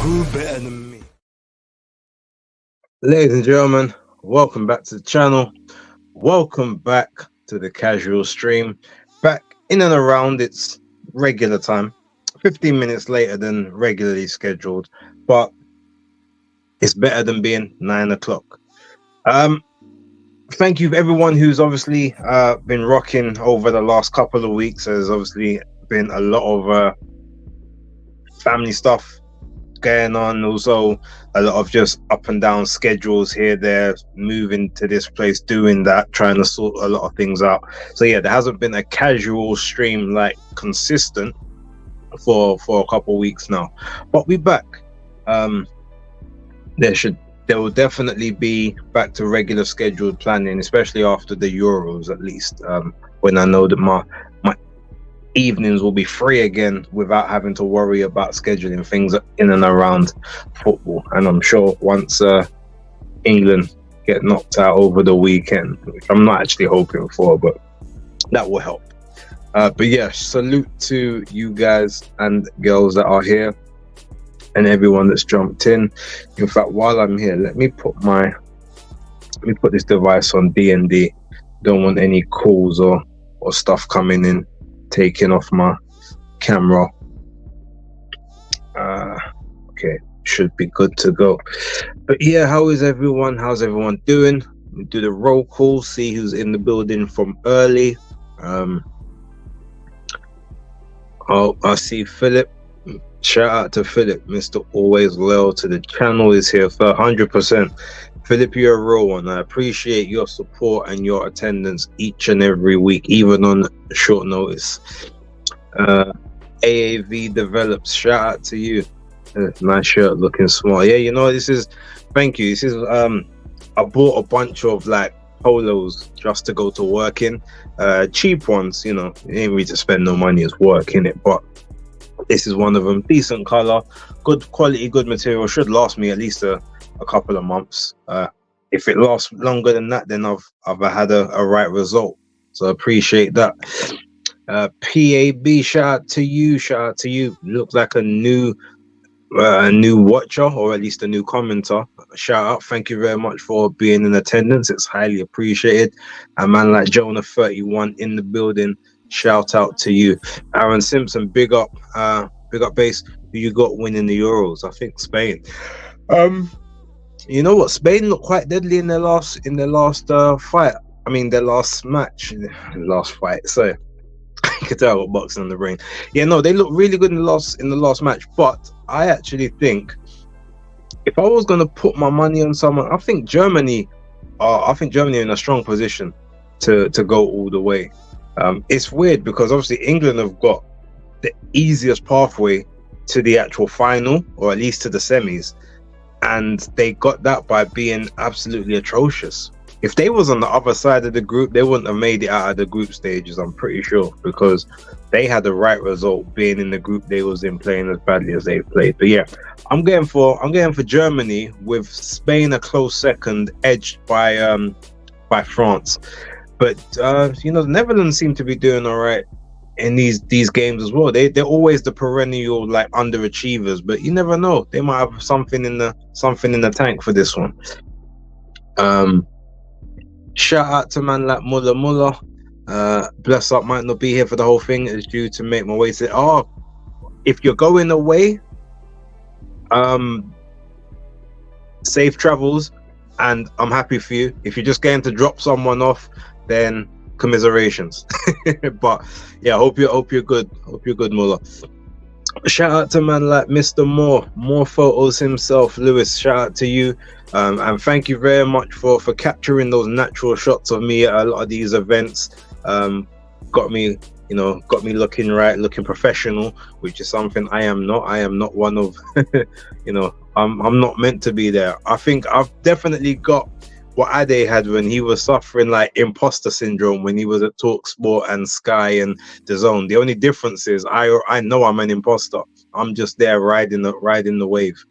Who better than me? Ladies and gentlemen, welcome back to the channel. Welcome back to the casual stream. Back in and around its regular time, 15 minutes later than regularly scheduled, but it's better than being 9 o'clock. Thank you everyone who's obviously been rocking over the last couple of weeks. There's obviously been a lot of family stuff going on, also a lot of just up and down schedules here, there, moving to this place, doing that, trying to sort a lot of things out. So yeah, there hasn't been a casual stream like consistent for a couple of weeks now, but we're back. There will definitely be back to regular scheduled planning, especially after the Euros, at least, when I know that my evenings will be free again without having to worry about scheduling things in and around football. And I'm sure once England get knocked out over the weekend, which I'm not actually hoping for, but that will help. But yeah, salute to you guys and girls that are here and everyone that's jumped in. In fact, while I'm here, let me put this device on D&D. Don't want any calls or stuff coming in, taking off my camera. Okay, should be good to go. But yeah, how is everyone? How's everyone doing? We do the roll call, see who's in the building from early. I see Philip. Shout out to Philip, Mr. Always Loyal to the channel is here for 100%. Philip, you're a real one. I appreciate your support and your attendance each and every week, even on short notice. AAV Develops, shout out to you. Nice shirt, looking smart. Yeah, you know, thank you. This is, I bought a bunch of like polos just to go to work in. Cheap ones, you know, you ain't need to spend no money, it's work in it, but this is one of them. Decent color, good quality, good material. Should last me at least a couple of months. If it lasts longer than that, then I've had a right result. So I appreciate that. PAB, shout out to you. Looks like a new watcher, or at least a new commenter. Shout out, thank you very much for being in attendance. It's highly appreciated. A man like Jonah 31 in the building. Shout out to you. Aaron Simpson, big up base. Who you got winning the Euros? I think Spain. You know what? Spain looked quite deadly in their last fight. I mean, their last match, last fight. So you could tell I got boxing on the brain. Yeah, no, they look really good in the last match. But I actually think if I was gonna put my money on someone, I think Germany are in a strong position to go all the way. It's weird because obviously England have got the easiest pathway to the actual final, or at least to the semis, and they got that by being absolutely atrocious. If they was on the other side of the group, they wouldn't have made it out of the group stages, I'm pretty sure, because they had the right result being in the group they was in, playing as badly as they played. But yeah, I'm going for Germany, with Spain a close second, edged by France. But you know, the Netherlands seem to be doing all right in these games as well. They're always the perennial like underachievers, but you never know, they might have something in the tank for this one. Shout out to man like Muller. Bless up, might not be here for the whole thing. It's due to make my way to. If you're going away, safe travels, and I'm happy for you. If you're just going to drop someone off, then commiserations. But yeah, hope you're good. Hope you're good, Muller. Shout out to man like Mr. More photos himself, Lewis. Shout out to you, and thank you very much for capturing those natural shots of me at a lot of these events. Got me looking right, looking professional, which is something I am not one of. You know, I'm not meant to be there. I think I've definitely got what Ade had when he was suffering like imposter syndrome when he was at TalkSport and Sky and DAZN. The only difference is I know I'm an imposter. I'm just there riding the wave.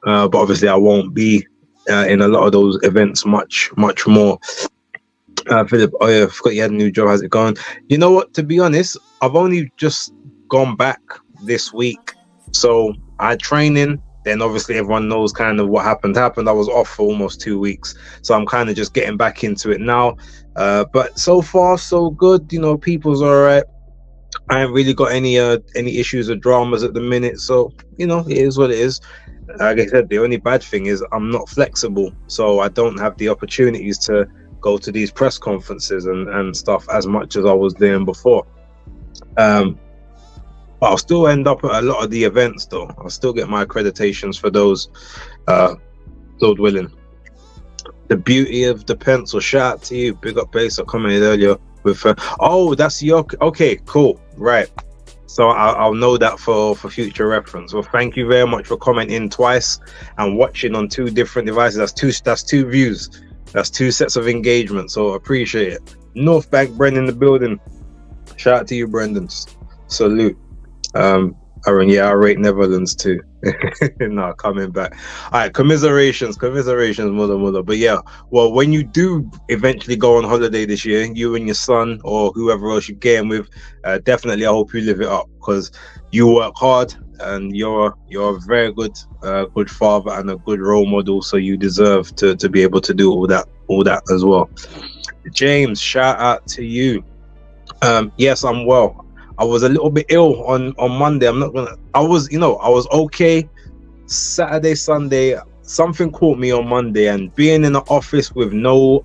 But obviously I won't be in a lot of those events much more. Philip, oh yeah, I forgot you had a new job. How's it going? You know what? To be honest, I've only just gone back this week, so I had training. Then obviously everyone knows kind of what happened. I was off for almost 2 weeks, so I'm kind of just getting back into it now. But so far so good. You know, people's all right. I haven't really got any issues or dramas at the minute, so you know, it is what it is. Like I said, the only bad thing is I'm not flexible, so I don't have the opportunities to go to these press conferences and stuff as much as I was doing before. But I'll still end up at a lot of the events, though. I'll still get my accreditations for those, Lord willing. The beauty of the pencil. Shout out to you, big up base. I commented earlier with oh, that's your okay, cool, right. So I'll know that for future reference. Well, thank you very much for commenting twice and watching on 2 different devices. That's two views. That's 2 sets of engagement. So appreciate it. North Bank, Brendan in the building. Shout out to you, Brendan. Salute. Aaron, yeah, I rate Netherlands too. No, coming back. All right, commiserations, mother. But yeah, well, when you do eventually go on holiday this year, you and your son or whoever else you're getting with, definitely I hope you live it up, because you work hard and you're a very good father and a good role model. So you deserve to be able to do all that as well. James, shout out to you. Yes, I'm well. I was a little bit ill on Monday. I was okay. Saturday, Sunday, something caught me on Monday, and being in the office with no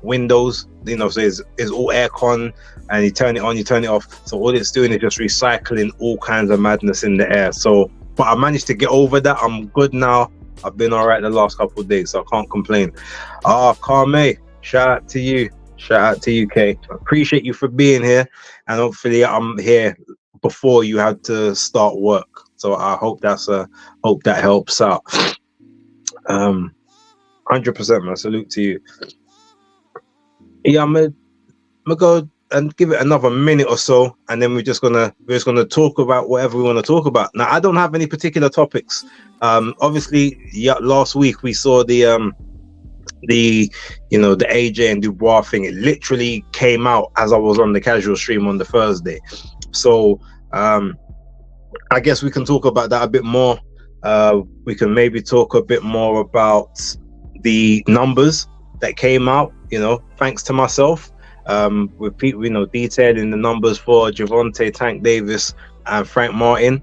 windows, you know, so it's all aircon, and you turn it on, you turn it off. So all it's doing is just recycling all kinds of madness in the air. So, but I managed to get over that. I'm good now. I've been all right the last couple of days, so I can't complain. Carme, shout out to you. Shout out to you, Kay. I appreciate you for being here, and hopefully I'm here before you had to start work. So I hope that helps out. 100%, man. Salute to you. Yeah, I'm gonna go and give it another minute or so, and then we're just gonna talk about whatever we want to talk about. Now, I don't have any particular topics. Obviously, yeah, last week we saw the AJ and Dubois thing. It literally came out as I was on the casual stream on the Thursday. So I guess we can talk about that a bit more. We can maybe talk a bit more about the numbers that came out, you know, thanks to myself, with people, you know, detailing the numbers for Javonte, Tank Davis and Frank Martin.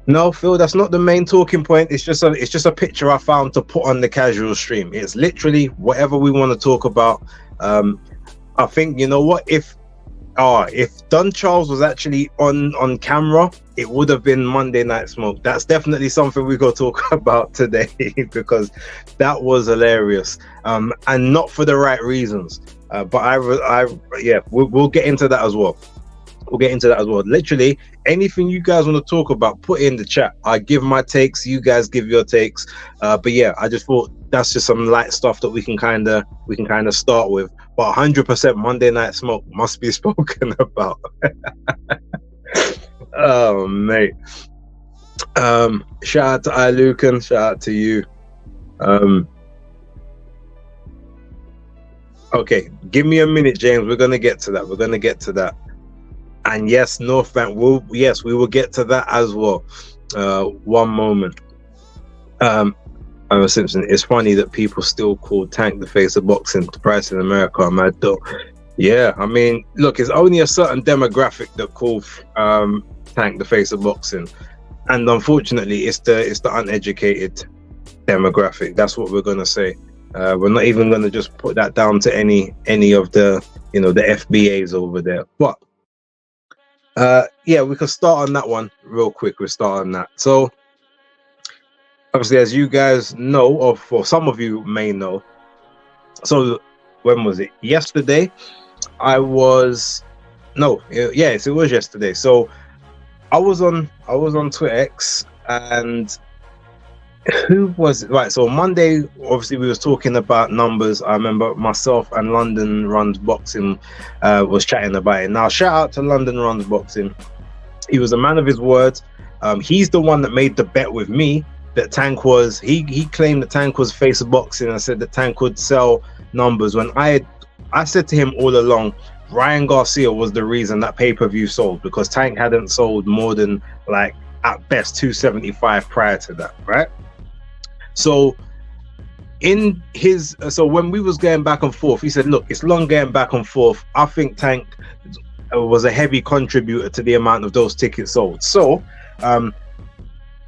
No, Phil, that's not the main talking point. It's just a picture I found to put on the casual stream. It's literally whatever we want to talk about. I think, you know what, if Don Charles was actually on camera, it would have been Monday Night Smoke. That's definitely something we got to talk about today, because that was hilarious, and not for the right reasons. But we'll get into that as well. Literally, anything you guys want to talk about, put it in the chat. I give my takes, you guys give your takes. But yeah, I just thought that's just some light stuff that we can kind of start with. But 100% Monday Night Smoke must be spoken about. Oh mate. Shout out to iLucan, shout out to you. Okay, give me a minute, James. We're gonna get to that. And yes, North Bank we will get to that as well. One moment. Simpson, it's funny that people still call Tank the face of boxing. The price in America are mad though. Yeah, I mean, look, it's only a certain demographic that call Tank the face of boxing, and unfortunately, it's the uneducated demographic. That's what we're gonna say. We're not even gonna just put that down to any of the, you know, the FBAs over there. But yeah, we can start on that one real quick. We'll start on that. So obviously, as you guys know, or for some of you may know, so when was it? Yesterday, it was yesterday. So I was on Twitter X, and who was it? Right, so Monday, obviously we was talking about numbers. I remember myself and London Runs Boxing was chatting about it. Now, shout out to London Runs Boxing. He was a man of his words. He's the one that made the bet with me that Tank was, he claimed that Tank was face of boxing. I said that Tank would sell numbers, when I said to him all along Ryan Garcia was the reason that pay-per-view sold, because Tank hadn't sold more than like at best 275 prior to that, right? So in his when we was going back and forth, he said, look, it's long going back and forth. I think Tank was a heavy contributor to the amount of those tickets sold. So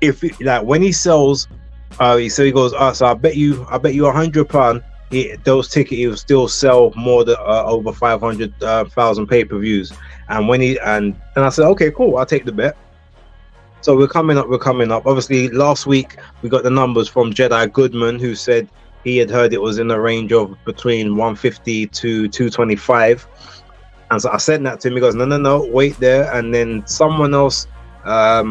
if it, like when he sells, he goes, so I bet you £100 those tickets he will still sell more than over 500,000 pay-per-views. And when and I said, okay, cool, I'll take the bet. So we're coming up. Obviously, last week we got the numbers from Jedi Goodman, who said he had heard it was in the range of between 150 to 225. And so I sent that to him. He goes, no, wait there. And then someone else, I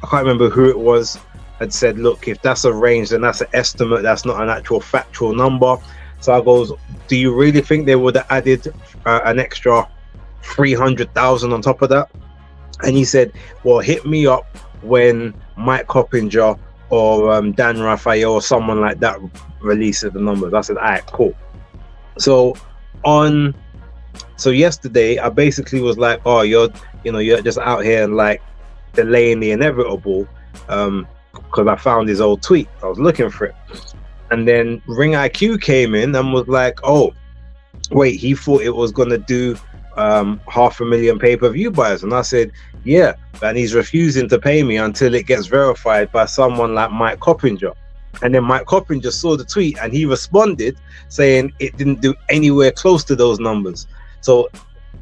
can't remember who it was, had said, look, if that's a range, then that's an estimate. That's not an actual factual number. So I goes, do you really think they would have added an extra 300,000 on top of that? And he said, well, hit me up when Mike Coppinger or Dan Raphael or someone like that releases the numbers. I said, all right, cool. So yesterday I basically was like, oh, you're just out here and like delaying the inevitable, because I found his old tweet. I was looking for it. And then Ring IQ came in and was like, oh, wait, he thought it was going to do 500,000 pay-per-view buyers. And I said, yeah, and he's refusing to pay me until it gets verified by someone like Mike Coppinger. And then Mike Coppinger saw the tweet and he responded saying it didn't do anywhere close to those numbers. So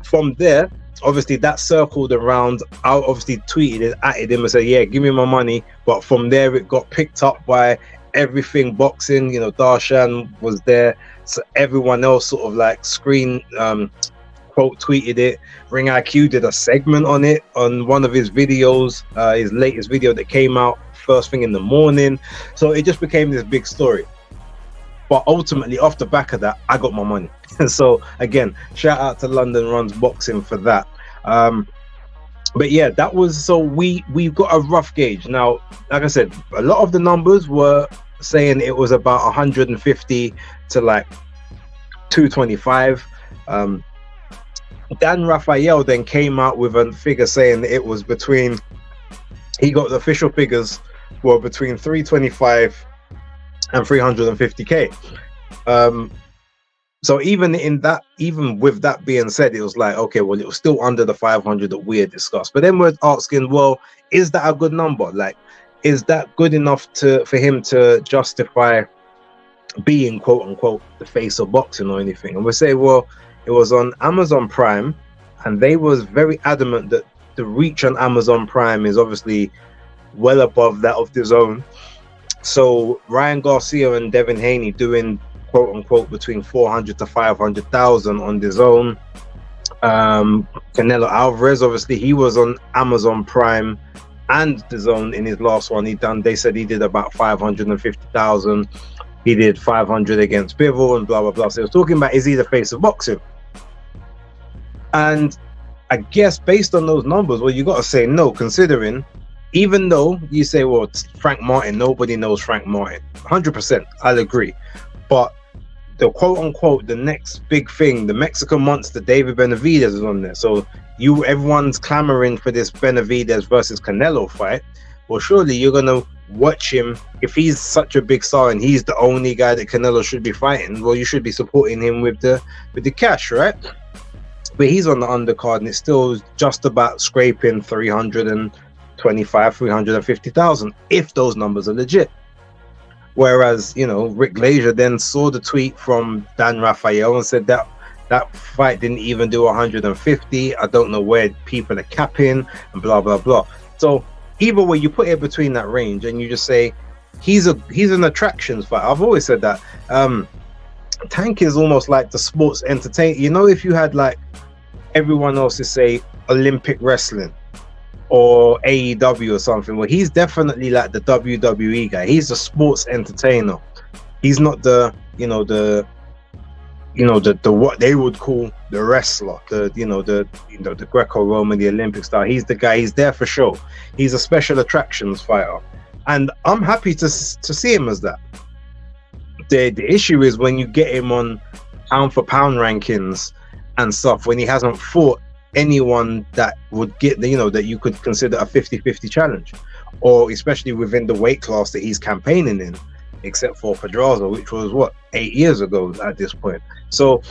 from there, obviously that circled around. I obviously tweeted it at him and said, yeah, give me my money. But from there it got picked up by everything boxing. Darshan was there, so everyone else sort of like quote tweeted it. Ring IQ did a segment on it on one of his videos, his latest video that came out first thing in the morning. So it just became this big story. But ultimately, off the back of that, I got my money. So again, shout out to London Runs Boxing for that. But yeah, that was, so we've got a rough gauge. Now, like I said, a lot of the numbers were saying it was about 150 to like 225. Dan Raphael then came out with a figure saying that it was he got the official figures were between 325 and 350k. So even with that being said, it was like, okay, well, it was still under the 500 that we had discussed. But then we're asking, well, is that a good number? Like, is that good enough for him to justify being quote unquote the face of boxing or anything? And we say, well, it was on Amazon Prime, and they was very adamant that the reach on Amazon Prime is obviously well above that of DAZN. So Ryan Garcia and Devin Haney doing quote unquote between 400 to 500,000 on DAZN. Canelo Alvarez, obviously he was on Amazon Prime and DAZN in his last one. They said he did about 550,000. He did 500 against Bivol and blah blah blah. So he was talking about, is he the face of boxing? And I guess based on those numbers, well, you got to say no, considering, even though you say, well, it's Frank Martin, nobody knows Frank Martin. 100%, I'll agree. But the quote unquote, the next big thing, the Mexican monster, David Benavidez, is on there. So everyone's clamoring for this Benavidez versus Canelo fight. Well, surely you're going to watch him. If he's such a big star and he's the only guy that Canelo should be fighting, well, you should be supporting him with the cash, right? But he's on the undercard and it's still just about scraping 325, 350,000 if those numbers are legit. Whereas, Rick Glazier then saw the tweet from Dan Raphael and said that fight didn't even do 150. I don't know where people are capping and blah blah blah. So either way, you put it between that range and you just say he's an attractions fight. I've always said that. Tank is almost like the sports entertainment. If you had like everyone else is say Olympic wrestling or AEW or something, well, he's definitely like the WWE guy. He's the sports entertainer. He's not the what they would call the wrestler, the Greco-Roman, the Olympic style. He's the guy. He's there for show. He's a special attractions fighter, and I'm happy to see him as that. The issue is when you get him on pound for pound rankings and stuff when he hasn't fought anyone that would get the, that you could consider a 50-50 challenge, or especially within the weight class that he's campaigning in, except for Pedraza, which was what, 8 years ago at this point. So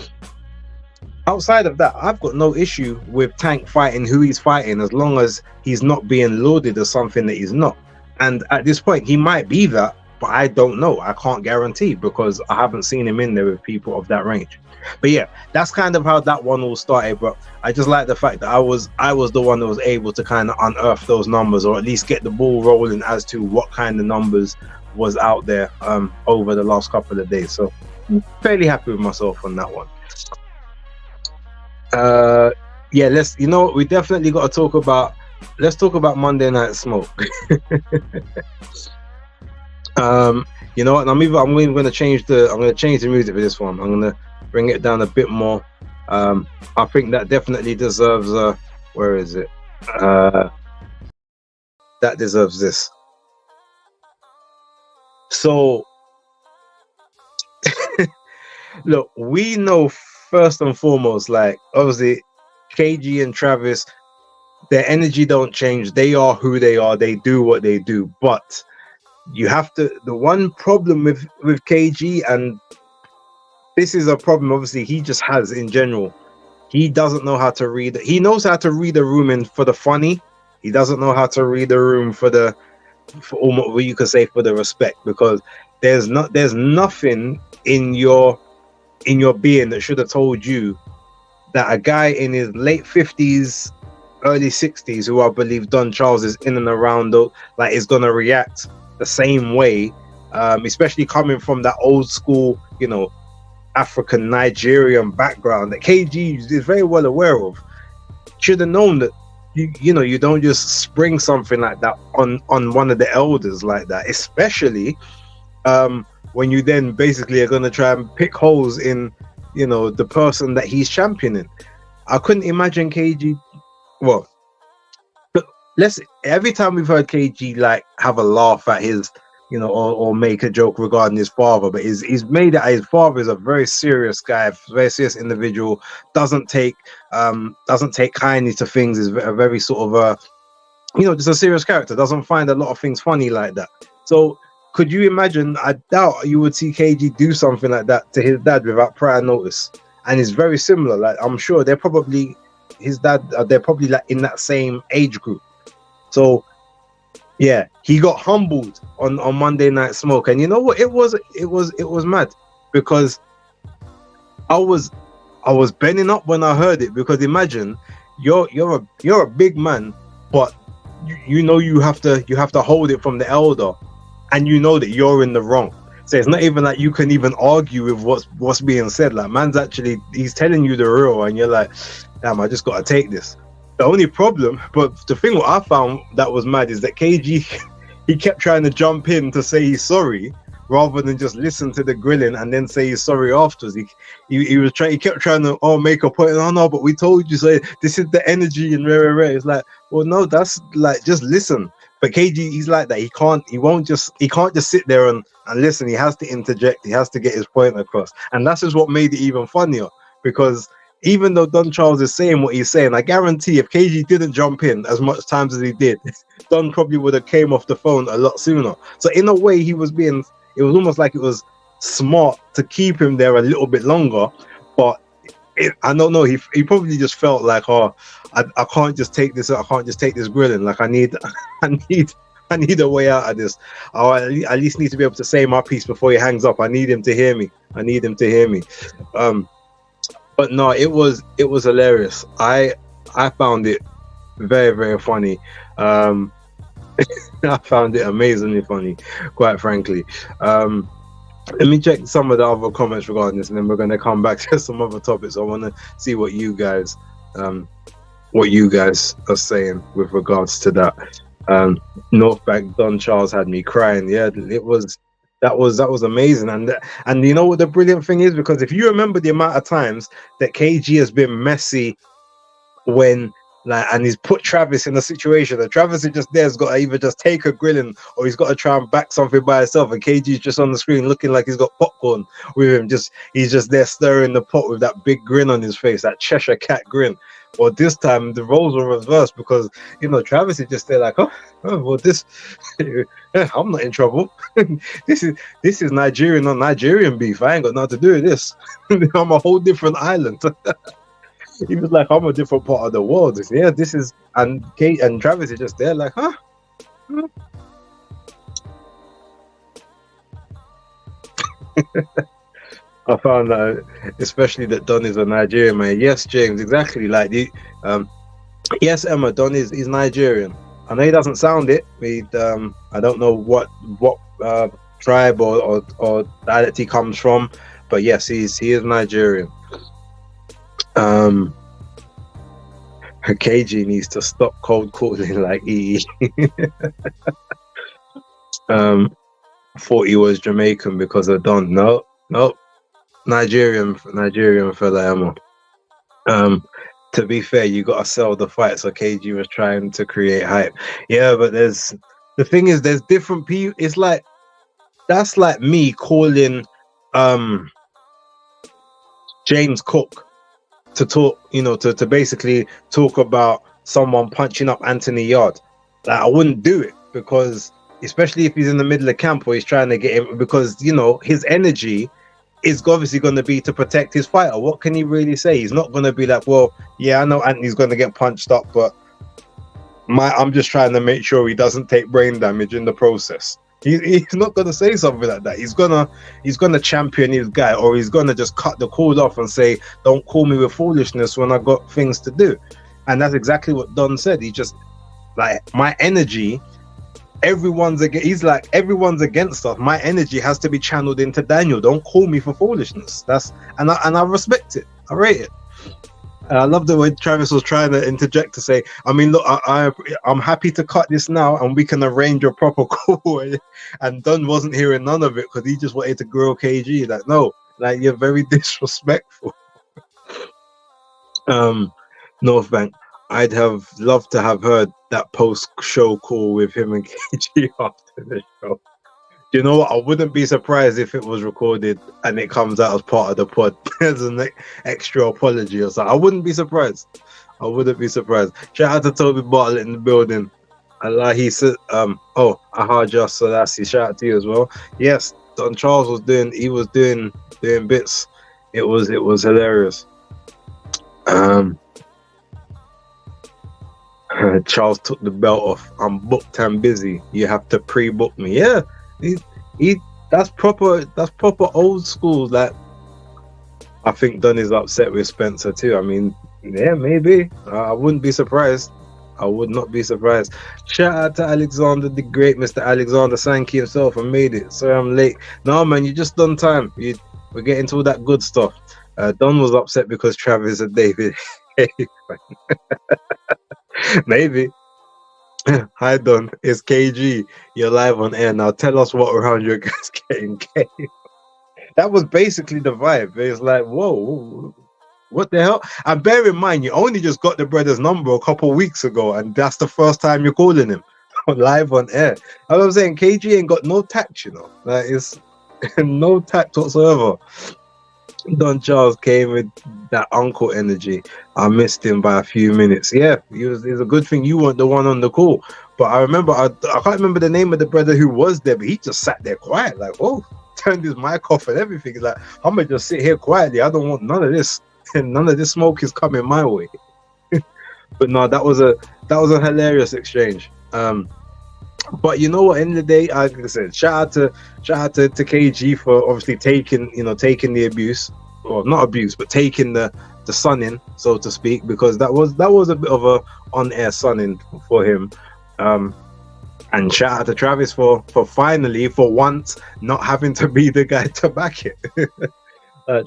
outside of that, I've got no issue with Tank fighting who he's fighting, as long as he's not being lauded as something that he's not. And at this point, he might be that, but I don't know. I can't guarantee, because I haven't seen him in there with people of that range. But yeah, that's kind of how that one all started. But I just like the fact that I was the one that was able to kind of unearth those numbers, or at least get the ball rolling as to what kind of numbers was out there over the last couple of days. So I'm fairly happy with myself on that one. Yeah, we definitely got to talk about, let's talk about Monday Night Smoke. You know what, I'm even going to change the music for this one. I'm going to bring it down a bit more. I think that definitely deserves where is it? That deserves this. So look, we know first and foremost, like, obviously KG and Travis, their energy don't change. They are who they are. They do what they do. But you have to, the one problem with KG, and this is a problem obviously he just has in general, he doesn't know how to read. He knows how to read a room for the funny. He doesn't know how to read a room for almost what you could say for the respect, because there's nothing in your being that should have told you that a guy in his late 50s, early 60s, who I believe Don Charles is in and around, like, is gonna react the same way, especially coming from that old school, African Nigerian background that KG is very well aware of. Should have known that you don't just spring something like that on one of the elders like that, especially when you then basically are going to try and pick holes in the person that he's championing. I couldn't imagine KG, well, every time we've heard KG like have a laugh at his or make a joke regarding his father, but he's made it, his father is a very serious guy, very serious individual, doesn't take kindly to things, is a very sort of just a serious character, doesn't find a lot of things funny like that. So could you imagine, I doubt you would see KG do something like that to his dad without prior notice. And it's very similar, like, I'm sure they're probably like in that same age group. So yeah, he got humbled on Monday Night Smoke, and you know what? It was mad, because I was bending up when I heard it, because imagine you're a big man, but you have to hold it from the elder, and that you're in the wrong. So it's not even like you can even argue with what's being said. Like, man's actually, he's telling you the real, and you're like, damn, I just got to take this. The only problem, but the thing what I found that was mad, is that KG, he kept trying to jump in to say he's sorry, rather than just listen to the grilling and then say he's sorry afterwards. He kept trying to make a point. Oh no, but we told you, so this is the energy and rare. It's like, well, no, that's like, just listen. But KG, he's like that. He can't just sit there and listen. He has to interject. He has to get his point across, and that's just what made it even funnier, because even though Don Charles is saying what he's saying, I guarantee if KG didn't jump in as much times as he did, Don probably would have came off the phone a lot sooner. So in a way, it was almost like it was smart to keep him there a little bit longer. But I don't know, he probably just felt like, I can't just take this, I can't just take this grilling. Like, I need a way out of this. I at least need to be able to say my piece before he hangs up. I need him to hear me. But no, it was hilarious. I found it very, very funny. I found it amazingly funny, quite frankly. Let me check some of the other comments regarding this, and then we're going to come back to some other topics. I want to see what you guys are saying with regards to that. Northbank Don Charles had me crying. Yeah, that was amazing. And you know what the brilliant thing is, because if you remember the amount of times that KG has been messy when Like, and he's put Travis in a situation that Travis is just there's got to either just take a grilling or he's got to try and back something by himself. And KG's just on the screen looking like he's got popcorn with him. He's just there stirring the pot with that big grin on his face, that Cheshire cat grin. Or this time the roles were reversed because Travis is just there like, oh well, this I'm not in trouble. this is Nigerian on Nigerian beef. I ain't got nothing to do with this. I'm a whole different island. He was like, I'm a different part of the world. Yeah, this is, and Kate and Travis is just there like, huh? I found that, especially that Don is a Nigerian man. Yes, James, exactly. Like yes, Emma, Don is Nigerian. I know he doesn't sound it. I don't know what tribe or dialect he comes from, but yes, he is Nigerian. KG needs to stop cold calling like EE. Thought he was Jamaican because of Don. No, Nigerian fella Emma. To be fair, you gotta sell the fight, so KG was trying to create hype. Yeah, but there's different people. It's like that's like me calling James Cook to talk, to basically talk about someone punching up Anthony Yard. Like, I wouldn't do it because, especially if he's in the middle of camp or he's trying to get him, because his energy is obviously going to be to protect his fighter. What can he really say? He's not going to be like, well, yeah, I know Anthony's going to get punched up, but I'm just trying to make sure he doesn't take brain damage in the process. He's not gonna say something like that. He's gonna champion his guy, or he's gonna just cut the call off and say, "Don't call me with foolishness when I got things to do." And that's exactly what Don said. He just like, my energy. Everyone's against us. My energy has to be channeled into Daniel. Don't call me for foolishness. And I respect it. I rate it. I love the way Travis was trying to interject to say, I mean, look, I'm happy to cut this now and we can arrange a proper call. And Don wasn't hearing none of it because he just wanted to grill KG. Like, no, like, you're very disrespectful. North Bank, I'd have loved to have heard that post-show call with him and KG after the show. You know what? I wouldn't be surprised if it was recorded and it comes out as part of the pod as an extra apology or something. I wouldn't be surprised. Shout out to Toby Bartlett in the building. Allah, he said, Ahaja Selassie. Shout out to you as well. Yes, Don Charles was doing bits. It was hilarious. Charles took the belt off. I'm booked and busy. You have to pre-book me. Yeah. That's proper old school. Like, I think Don is upset with Spencer too. I mean, yeah, maybe. I wouldn't be surprised. I would not be surprised. Shout out to Alexander the Great, Mr. Alexander Sankey himself. I made it. Sorry I'm late. No, man, you just done time. We're getting to all that good stuff. Don was upset because Travis and David. Maybe. Hi Don, it's KG. You're live on air now. Tell us what round your guys getting. That was basically the vibe. It's like, whoa, what the hell? And bear in mind, you only just got the brother's number a couple weeks ago, and that's the first time you're calling him live on air. As I'm saying, KG ain't got no tact, Like, it's no tact whatsoever. Don Charles came with that uncle energy. I missed him by a few minutes. Yeah, it's a good thing you weren't the one on the call. But I remember, I can't remember the name of the brother who was there, but he just sat there quiet, like, oh, turned his mic off and everything. He's like, I'm gonna just sit here quietly. I don't want none of this. None of this smoke is coming my way. But no, that was a hilarious exchange. But you know what? In the day, like I said, shout out to KG for obviously taking the abuse, or not abuse, but taking the sunning, so to speak, because that was a bit of a on-air sunning for him. And shout out to Travis for finally, for once, not having to be the guy to back it.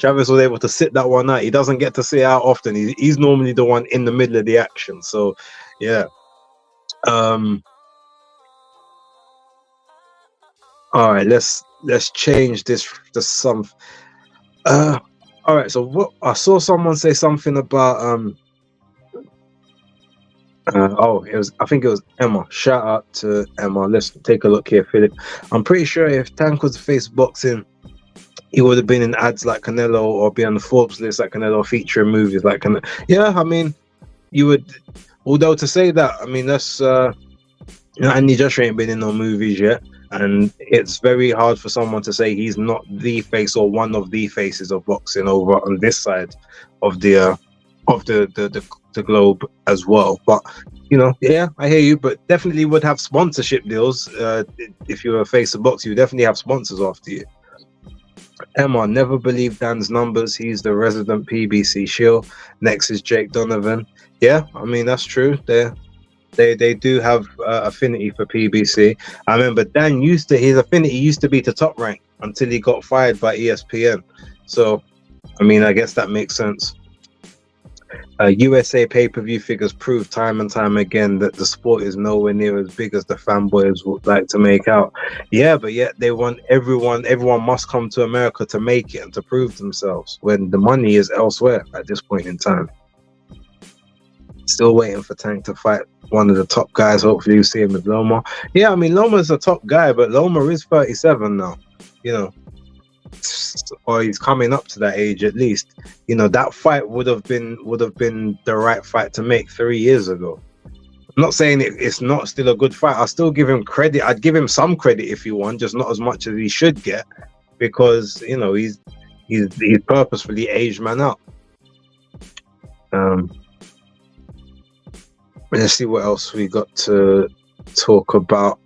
Travis was able to sit that one out. He doesn't get to sit out often. He's normally the one in the middle of the action. So yeah. All right, let's change this to some. All right, so what I saw someone say something about I think it was Emma. Shout out to Emma. Let's take a look here, Philip. I'm pretty sure if Tank was face boxing, he would have been in ads like Canelo or be on the Forbes list like Canelo, featuring movies like Canelo. Yeah, I mean, you would. Although to say that, I mean, that's Andy Joshua ain't been in no movies yet, and it's very hard for someone to say he's not the face or one of the faces of boxing over on this side of the globe as well. But yeah, I hear you, but definitely would have sponsorship deals. If you're a face of boxing, you definitely have sponsors after you. Emma, never believe Dan's numbers. He's the resident PBC shill. Next is Jake Donovan. Yeah, I mean, that's true. They do have affinity for PBC. I remember Dan his affinity used to be to Top Rank until he got fired by ESPN. So, I mean, I guess that makes sense. USA pay-per-view figures prove time and time again that the sport is nowhere near as big as the fanboys would like to make out. Yeah, but yet they want everyone must come to America to make it and to prove themselves when the money is elsewhere at this point in time. Still waiting for Tank to fight one of the top guys. Hopefully you see him with Loma. Yeah, I mean, Loma's a top guy, but Loma is 37 now, or he's coming up to that age at least. That fight would have been the right fight to make 3 years ago. I'm not saying it's not still a good fight. I'll still give him credit. I'd give him some credit if you want, just not as much as he should get, because he's purposefully aged man up. Let's see what else we got to talk about.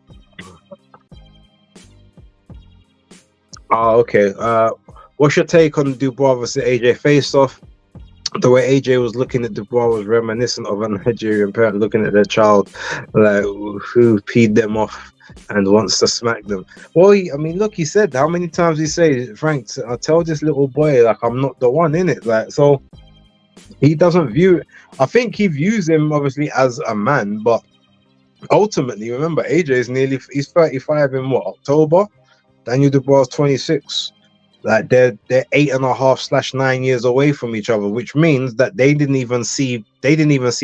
Oh, okay. What's your take on Dubois versus AJ face-off? The way AJ was looking at Dubois was reminiscent of a Nigerian parent looking at their child, like who peed them off and wants to smack them. Well, I mean, look, he said, how many times he say, Frank, I tell this little boy, like, I'm not the one in it. Like, so he doesn't view it. I think he views him obviously as a man, but ultimately, remember, AJ is he's 35 in October. Daniel Dubois is 26. Like they're 8.5/9 years away from each other, which means that they didn't even see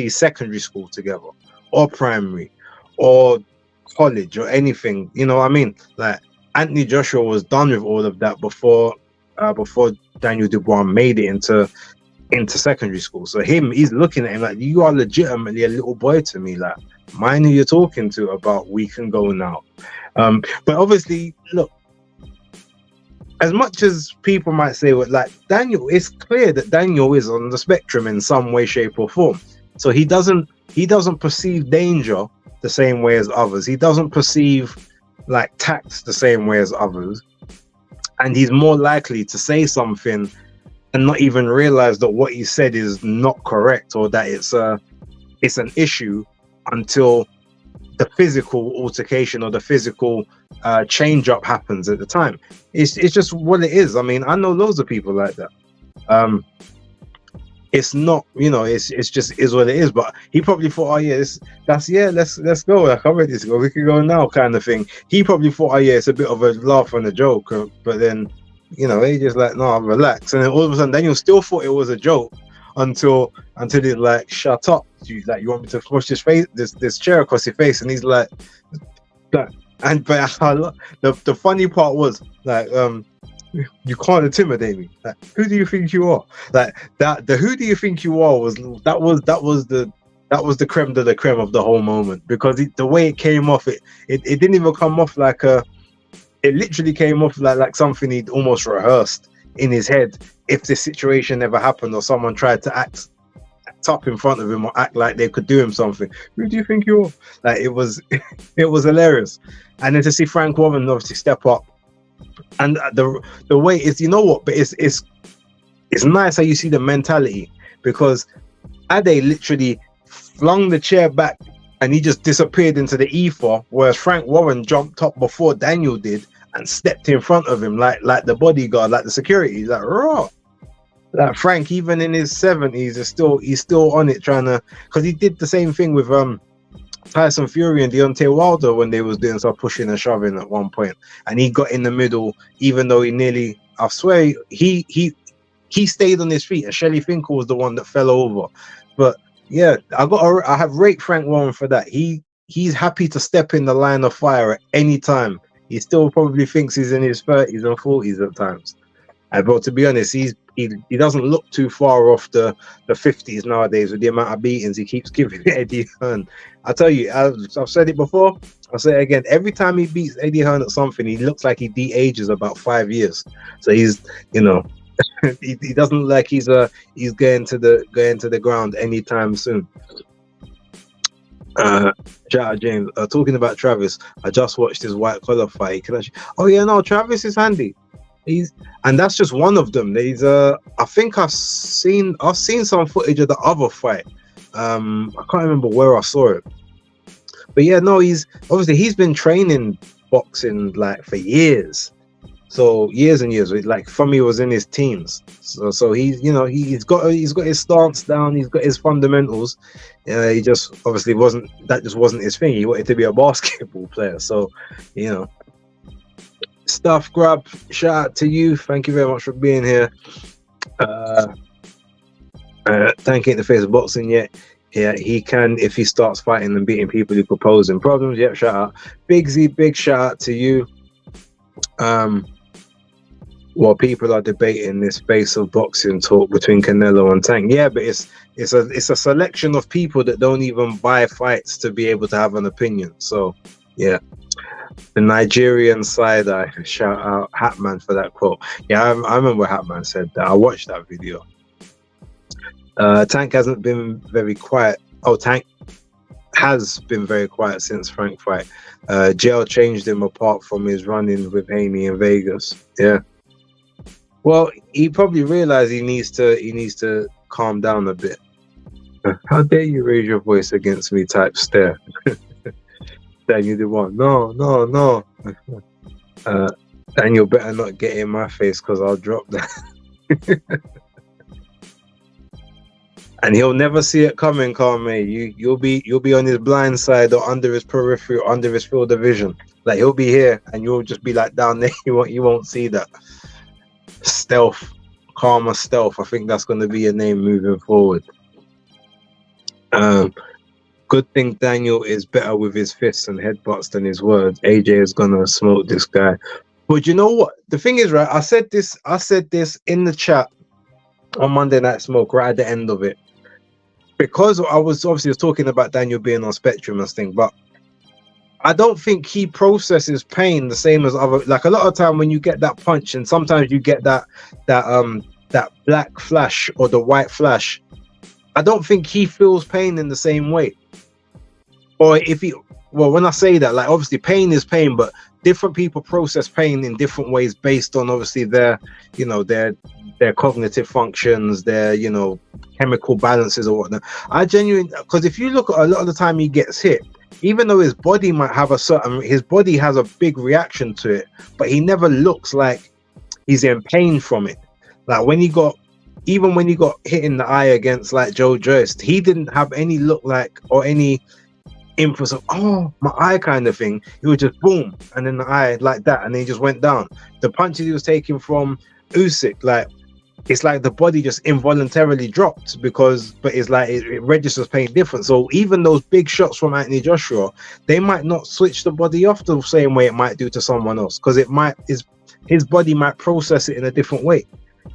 secondary school together, or primary, or college, or anything. You know what I mean? Like Anthony Joshua was done with all of that before Daniel Dubois made it into secondary school. So he's looking at him like, you are legitimately a little boy to me. Like, mind who you're talking to about we can go now. But obviously, look, as much as people might say, well, like Daniel, it's clear that Daniel is on the spectrum in some way, shape, or form. So he doesn't perceive danger the same way as others. He doesn't perceive like tax the same way as others, and he's more likely to say something and not even realize that what he said is not correct, or that it's an issue until the physical altercation or the physical change up happens at the time. It's just what it is. I mean, I know loads of people like that. It's not, it's just is what it is. But he probably thought, oh yeah, let's go. Like, I'm ready to go. We can go now, kind of thing. He probably thought, oh yeah, it's a bit of a laugh and a joke. But then, he just like, no, relax. And then all of a sudden, Daniel still thought it was a joke until it like, shut up. You want me to push this chair across your face? And he's like, and but the funny part was like, you can't intimidate me. Like, who do you think you are? Like that. The who do you think you are was the creme de la creme of the whole moment, because the way it came off, it didn't even come off like it literally came off like something he'd almost rehearsed in his head. If this situation ever happened or someone tried to act up in front of him or act like they could do him something, who do you think you are? Like, it was hilarious. And then to see Frank Warren obviously step up, and the way is, but it's nice how you see the mentality, because Ade literally flung the chair back and he just disappeared into the ether, whereas Frank Warren jumped up before Daniel did and stepped in front of him like the bodyguard, like the security. He's like, raw. Like Frank, even in his 70s, he's still on it, trying to, because he did the same thing with Tyson Fury and Deontay Wilder when they was doing some pushing and shoving at one point, and he got in the middle, even though I swear he stayed on his feet, and Shelley Finkel was the one that fell over. But Yeah, I have rate Frank Warren for that. He's happy to step in the line of fire at any time. He still probably thinks he's in his 30s and 40s at times. But to be honest, he doesn't look too far off the 50s nowadays with the amount of beatings he keeps giving Eddie Hearn. I tell you, I've said it before, I'll say it again. Every time he beats Eddie Hearn at something, he looks like he de-ages about 5 years. So he's, you know, he doesn't look like he's going to the ground anytime soon. Shout out James. Talking about Travis, I just watched his white collar fight. Oh yeah, no, Travis is handy. And that's just one of them. There's I think I've seen some footage of the other fight. I can't remember where I saw it. But yeah, no, he's been training boxing like for years. So years and years, like from he was in his teens. So he's got his stance down, he's got his fundamentals. He just obviously wasn't his thing. He wanted to be a basketball player. So, you know. Stuff Grab, shout out to you. Thank you very much for being here. Tank ain't the face of boxing yet. Yeah, he can if he starts fighting and beating people who could pose him problems. Yep, shout out. Big Z, big shout out to you. While people are debating this space of boxing talk between Canelo and Tank. Yeah, but it's a selection of people that don't even buy fights to be able to have an opinion. So yeah. The Nigerian side eye, shout out Hatman for that quote. Yeah, I remember Hatman said that. I watched that video. Tank hasn't been very quiet. Oh, Tank has been very quiet since Frank fight. Jail changed him apart from his run-in with Haney in Vegas. Yeah. Well, he probably realized he needs to calm down a bit. How dare you raise your voice against me type stare. Daniel Dubois, no. Daniel better not get in my face because I'll drop that. And he'll never see it coming, Carme. You'll be on his blind side or under his periphery or under his field of vision. Like he'll be here and you'll just be like down there. You won't see that. Stealth, Karma Stealth. I think that's going to be a name moving forward. Good thing Daniel is better with his fists and headbutts than his words. AJ is gonna smoke this guy. But you know what? The thing is, right? I said this in the chat on Monday Night Smoke, right at the end of it. Because I was obviously talking about Daniel being on Spectrum and thing, but I don't think he processes pain the same as other. Like a lot of time when you get that punch, and sometimes you get that black flash or the white flash. I don't think he feels pain in the same way. Or when I say that, like obviously pain is pain, but different people process pain in different ways based on obviously their cognitive functions, their chemical balances or whatnot. I genuinely, because if you look at a lot of the time he gets hit, even though his body might have his body has a big reaction to it, but he never looks like he's in pain from it. Like when he got hit in the eye against like Joe Joyce, he didn't have any look like or any inputs of my eye kind of thing. He was just boom and then the eye like that and then he just went down. The punches he was taking from Usyk, like it's like the body just involuntarily dropped but it's like it registers pain different. So even those big shots from Anthony Joshua, they might not switch the body off the same way it might do to someone else, because his body might process it in a different way.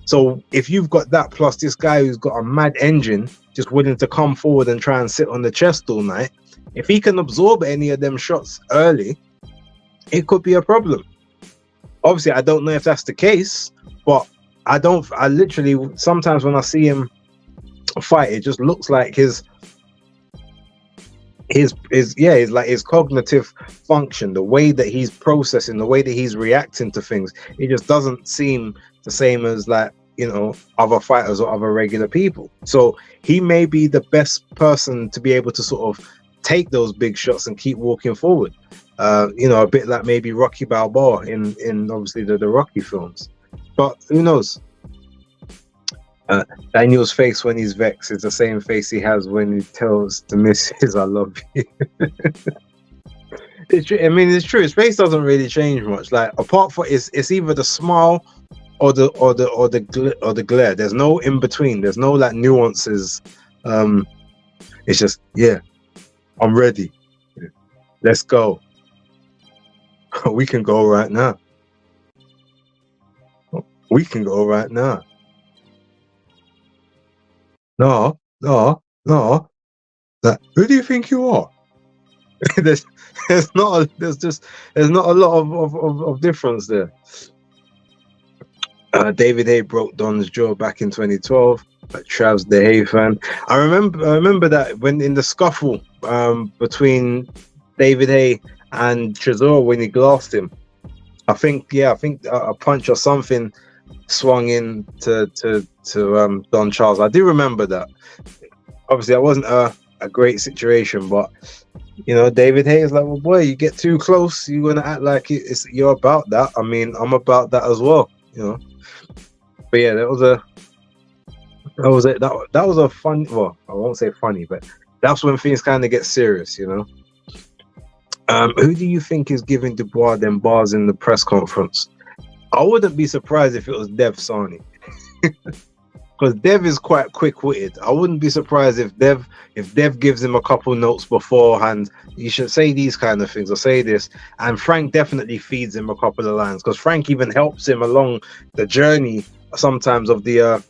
So if you've got that plus this guy who's got a mad engine just willing to come forward and try and sit on the chest all night, if he can absorb any of them shots early, it could be a problem. Obviously, I don't know if that's the case, but I literally, sometimes when I see him fight, it just looks like his cognitive function, the way that he's processing, the way that he's reacting to things, it just doesn't seem the same as like other fighters or other regular people. So he may be the best person to be able to sort of take those big shots and keep walking forward. A bit like maybe Rocky Balboa in obviously the Rocky films. But who knows? Daniel's face when he's vexed is the same face he has when he tells the missus, "I love you." It's true. I mean, it's true. His face doesn't really change much. Like apart from it's either the smile or the glare. There's no in between. There's no like nuances. It's just, yeah, I'm ready. Let's go. We can go right now. We can go right now. No, no, no. Like, who do you think you are? there's, there's not a lot of difference there. David Hay broke Don's jaw back in 2012. Trav's the Hay fan. I remember that when in the scuffle between David Hay and Chisora when he glassed him. I think a punch or something swung in to Don Charles. I do remember that. Obviously, that wasn't a great situation, but you know, David Hay is like, well, boy, you get too close, you're gonna act like you're about that. I mean, I'm about that as well, you know. But yeah, that was a fun. Well, I won't say funny, but that's when things kind of get serious, you know. Who do you think is giving Dubois them bars in the press conference? I wouldn't be surprised if it was Dev Sani. Because Dev is quite quick-witted. I wouldn't be surprised if Dev gives him a couple notes beforehand. You should say these kind of things or say this. And Frank definitely feeds him a couple of lines because Frank even helps him along the journey sometimes of the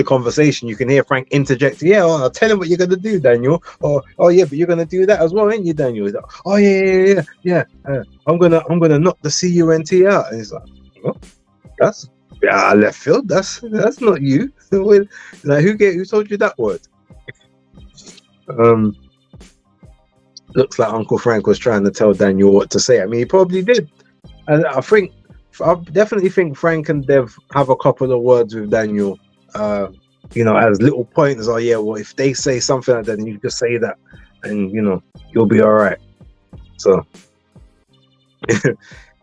conversation. You can hear Frank interject. Yeah, I'll tell him what you're gonna do, Daniel. Or oh yeah, but you're gonna do that as well, ain't you, Daniel? He's like, oh yeah. I'm gonna knock the CUNT out. And he's like, well, that's. Yeah, left field. That's not you. Like, who told you that word? Looks like Uncle Frank was trying to tell Daniel what to say. I mean, he probably did. And I definitely think Frank and Dev have a couple of words with Daniel. You know, as little pointers. Oh yeah, well, if they say something like that, then you just say that, and you know, you'll be all right. So.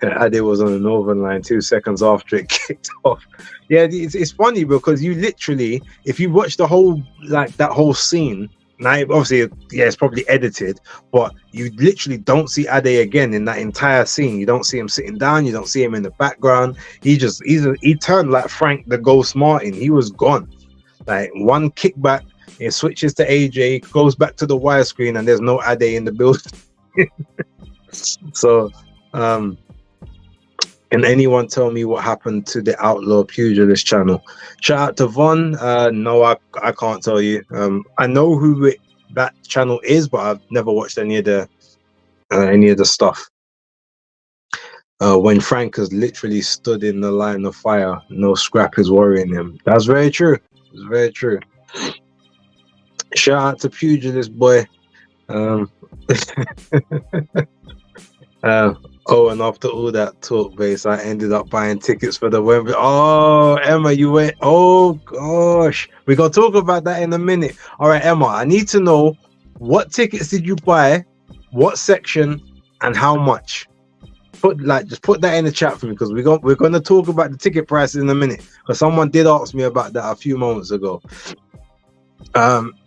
Ade was on the Northern line 2 seconds after it kicked off. Yeah, it's funny because you literally, if you watch the whole, like that whole scene, now obviously, yeah, it's probably edited, but you literally don't see Ade again in that entire scene. You don't see him sitting down, you don't see him in the background. He turned like Frank the Ghost Martin. He was gone. Like one kickback, it switches to AJ, goes back to the widescreen, and there's no Ade in the building. So, can anyone tell me what happened to the Outlaw Pugilist channel? Shout out to Von. No, I can't tell you. I know who that channel is, but I've never watched any of the stuff. When Frank has literally stood in the line of fire, no scrap is worrying him. That's very true. It's very true. Shout out to Pugilist boy. Oh, and after all that talk base, I ended up buying tickets for the Wembley. Oh, Emma, you went. Oh gosh, we gonna talk about that in a minute. All right, Emma, I need to know what tickets did you buy, what section, and how much. Just put that in the chat for me because we're gonna talk about the ticket prices in a minute. Because someone did ask me about that a few moments ago.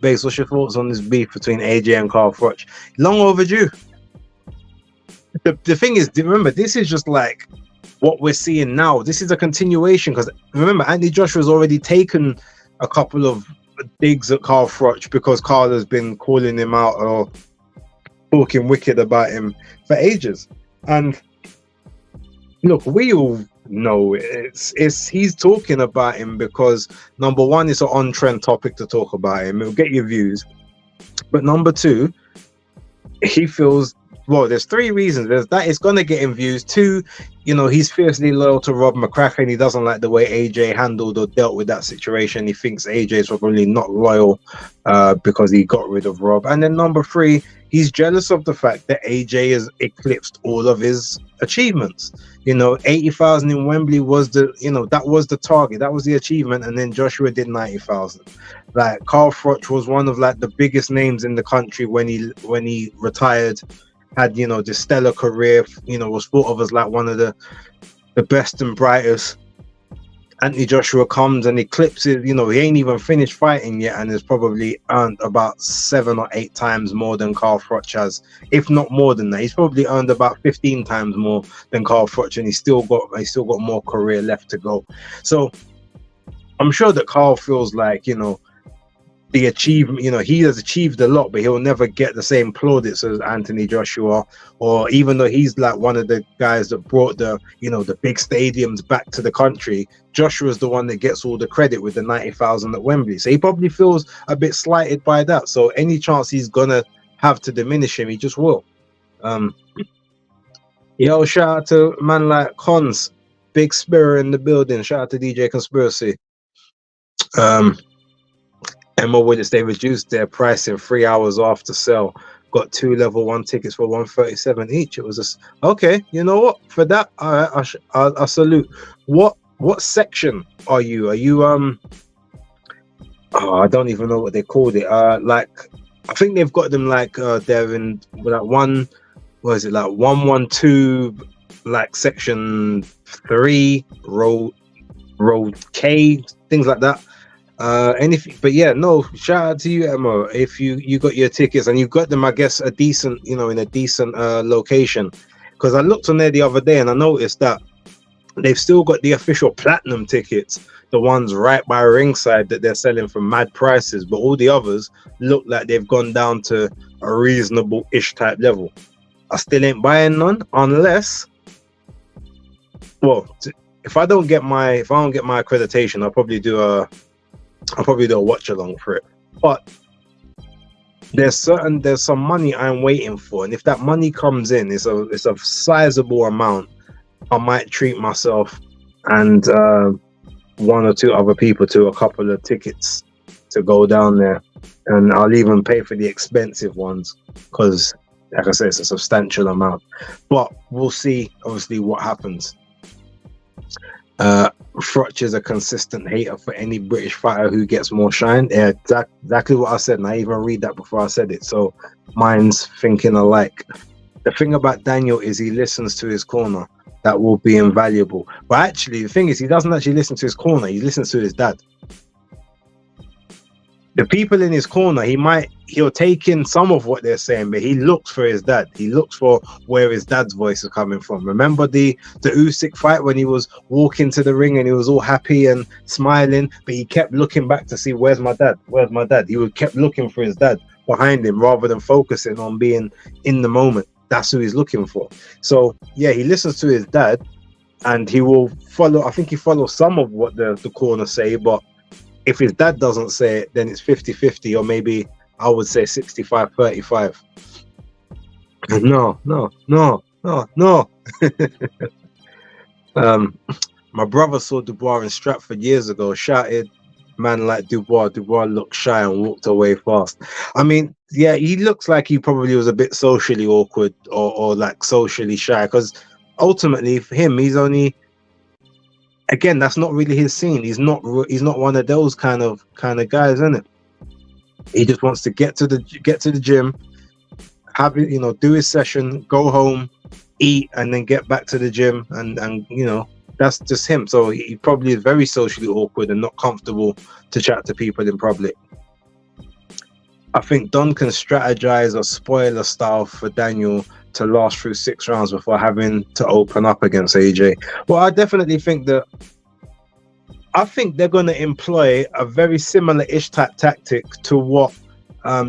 Base, what's your thoughts on this beef between AJ and Carl Froch? Long overdue. The thing is, remember, this is just like what we're seeing now. This is a continuation because remember, Anthony Joshua's already taken a couple of digs at Carl Froch because Carl has been calling him out or talking wicked about him for ages. And look, we all know he's talking about him because number one, it's an on-trend topic to talk about him. It'll get your views. But number two, he feels. Well, there's 3 reasons. There's that it's going to get him views. 2, you know, he's fiercely loyal to Rob McCracken. He doesn't like the way AJ handled or dealt with that situation. He thinks AJ is probably not loyal because he got rid of Rob. And then number 3, he's jealous of the fact that AJ has eclipsed all of his achievements. You know, 80,000 in Wembley was that was the target. That was the achievement. And then Joshua did 90,000. Like Carl Froch was one of like the biggest names in the country when he retired. Had, you know, this stellar career, you know, was thought of as like one of the best and brightest. Anthony Joshua comes and eclipses, you know, he ain't even finished fighting yet and has probably earned about 7 or 8 times more than Carl Froch has, if not more than that. He's probably earned about 15 times more than Carl Froch, and he's still got more career left to go. So I'm sure that Carl feels like, you know, the achievement, he has achieved a lot, but he'll never get the same plaudits as Anthony Joshua, or even though he's like one of the guys that brought the big stadiums back to the country, Joshua's the one that gets all the credit with the 90,000 at Wembley. So he probably feels a bit slighted by that. So any chance he's gonna have to diminish him, he just will. Yo, shout out to man like Cons, Big Spirit in the building. Shout out to DJ Conspiracy. Emma Willis, they reduced their price in 3 hours after sale. Got 2 level 1 tickets for 137 each. It was just okay. You know what? For that, I salute. What section are you? Are you I don't even know what they called it. Like I think they've got them like they're in like 112, like section 3, row K, things like that. But yeah, no, shout out to you, Emma. If you got your tickets and you got them, I guess a decent, in a decent location. Because I looked on there the other day and I noticed that they've still got the official platinum tickets, the ones right by ringside that they're selling for mad prices, but all the others look like they've gone down to a reasonable-ish type level. I still ain't buying none unless, if I don't get my accreditation, I'll probably do a watch along for it. But there's some money I'm waiting for, and if that money comes in, it's a sizable amount. I might treat myself and 1 or 2 other people to a couple of tickets to go down there, and I'll even pay for the expensive ones because, like I said, it's a substantial amount. But we'll see, obviously, what happens. Froch is a consistent hater for any British fighter who gets more shine. Yeah, exactly what I said, and I even read that before I said it, so mine's thinking alike. The thing about Daniel is he listens to his corner. That will be invaluable. But actually, the thing is, he doesn't actually listen to his corner. He listens to his dad. The people in his corner, he'll take in some of what they're saying, but he looks for his dad. He looks for where his dad's voice is coming from. Remember the Usyk fight when he was walking to the ring and he was all happy and smiling, but he kept looking back to see, where's my dad? Where's my dad? He kept looking for his dad behind him rather than focusing on being in the moment. That's who he's looking for. So yeah, he listens to his dad and he will follow. I think he follows some of what the corner say, but if his dad doesn't say it, then it's 50-50, or maybe I would say 65-35. No. My brother saw Dubois in Stratford years ago, shouted, man like Dubois looked shy and walked away fast. I mean, yeah, he looks like he probably was a bit socially awkward or like socially shy, because ultimately for him, he's only, again, that's not really his scene. He's not one of those kind of guys, isn't it? He just wants to get to the gym, have it, do his session, go home, eat, and then get back to the gym, and that's just him. So he probably is very socially awkward and not comfortable to chat to people in public. I think Don can strategize a spoiler style for Daniel to last through 6 rounds before having to open up against AJ. Well, I definitely think that they're going to employ a very similar-ish type tactic to what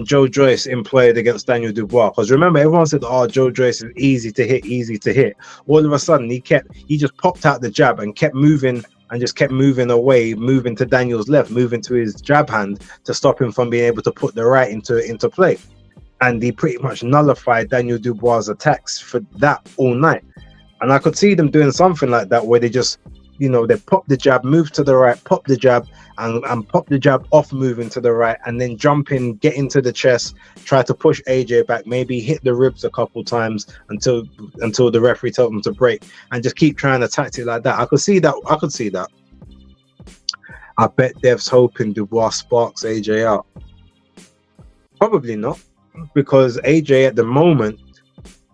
Joe Joyce employed against Daniel Dubois. Because remember, everyone said, "Oh, Joe Joyce is easy to hit." All of a sudden, he just popped out the jab and kept moving away, moving to Daniel's left, moving to his jab hand to stop him from being able to put the right into play. And he pretty much nullified Daniel Dubois' attacks for that all night. And I could see them doing something like that, where they just, they pop the jab, move to the right, pop the jab, and pop the jab off, moving to the right, and then jump in, get into the chest, try to push AJ back, maybe hit the ribs a couple times until the referee tells them to break, and just keep trying to attack it like that. I could see that. I bet Dev's hoping Dubois sparks AJ out. Probably not, because AJ at the moment,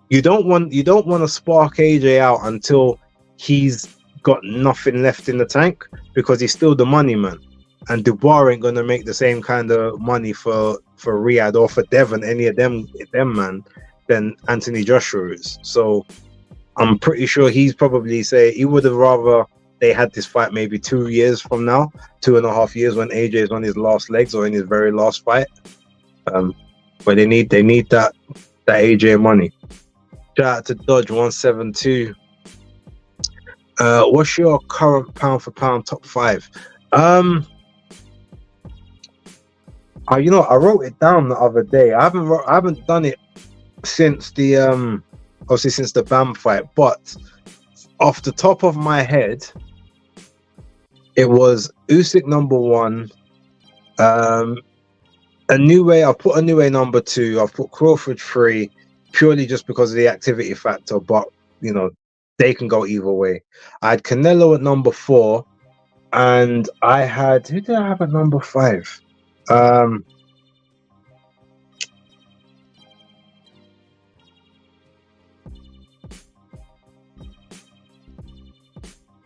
you don't want to spark AJ out until he's got nothing left in the tank, because he's still the money man, and Dubois ain't gonna make the same kind of money for Riyadh or for Devon, any of them man, than Anthony Joshua is. So I'm pretty sure he's probably say he would have rather they had this fight maybe 2 years from now, 2.5 years, when AJ is on his last legs or in his very last fight. But they need that AJ money. Shout out to Dodge 172. What's your current pound for pound top 5? I wrote it down the other day. I haven't done it since the obviously since the Bam fight, but off the top of my head, it was Usyk number 1, Inoue. I've put Inoue number 2. I've put Crawford 3, purely just because of the activity factor. But they can go either way. I had Canelo at number 4, and I had, who did I have at number 5?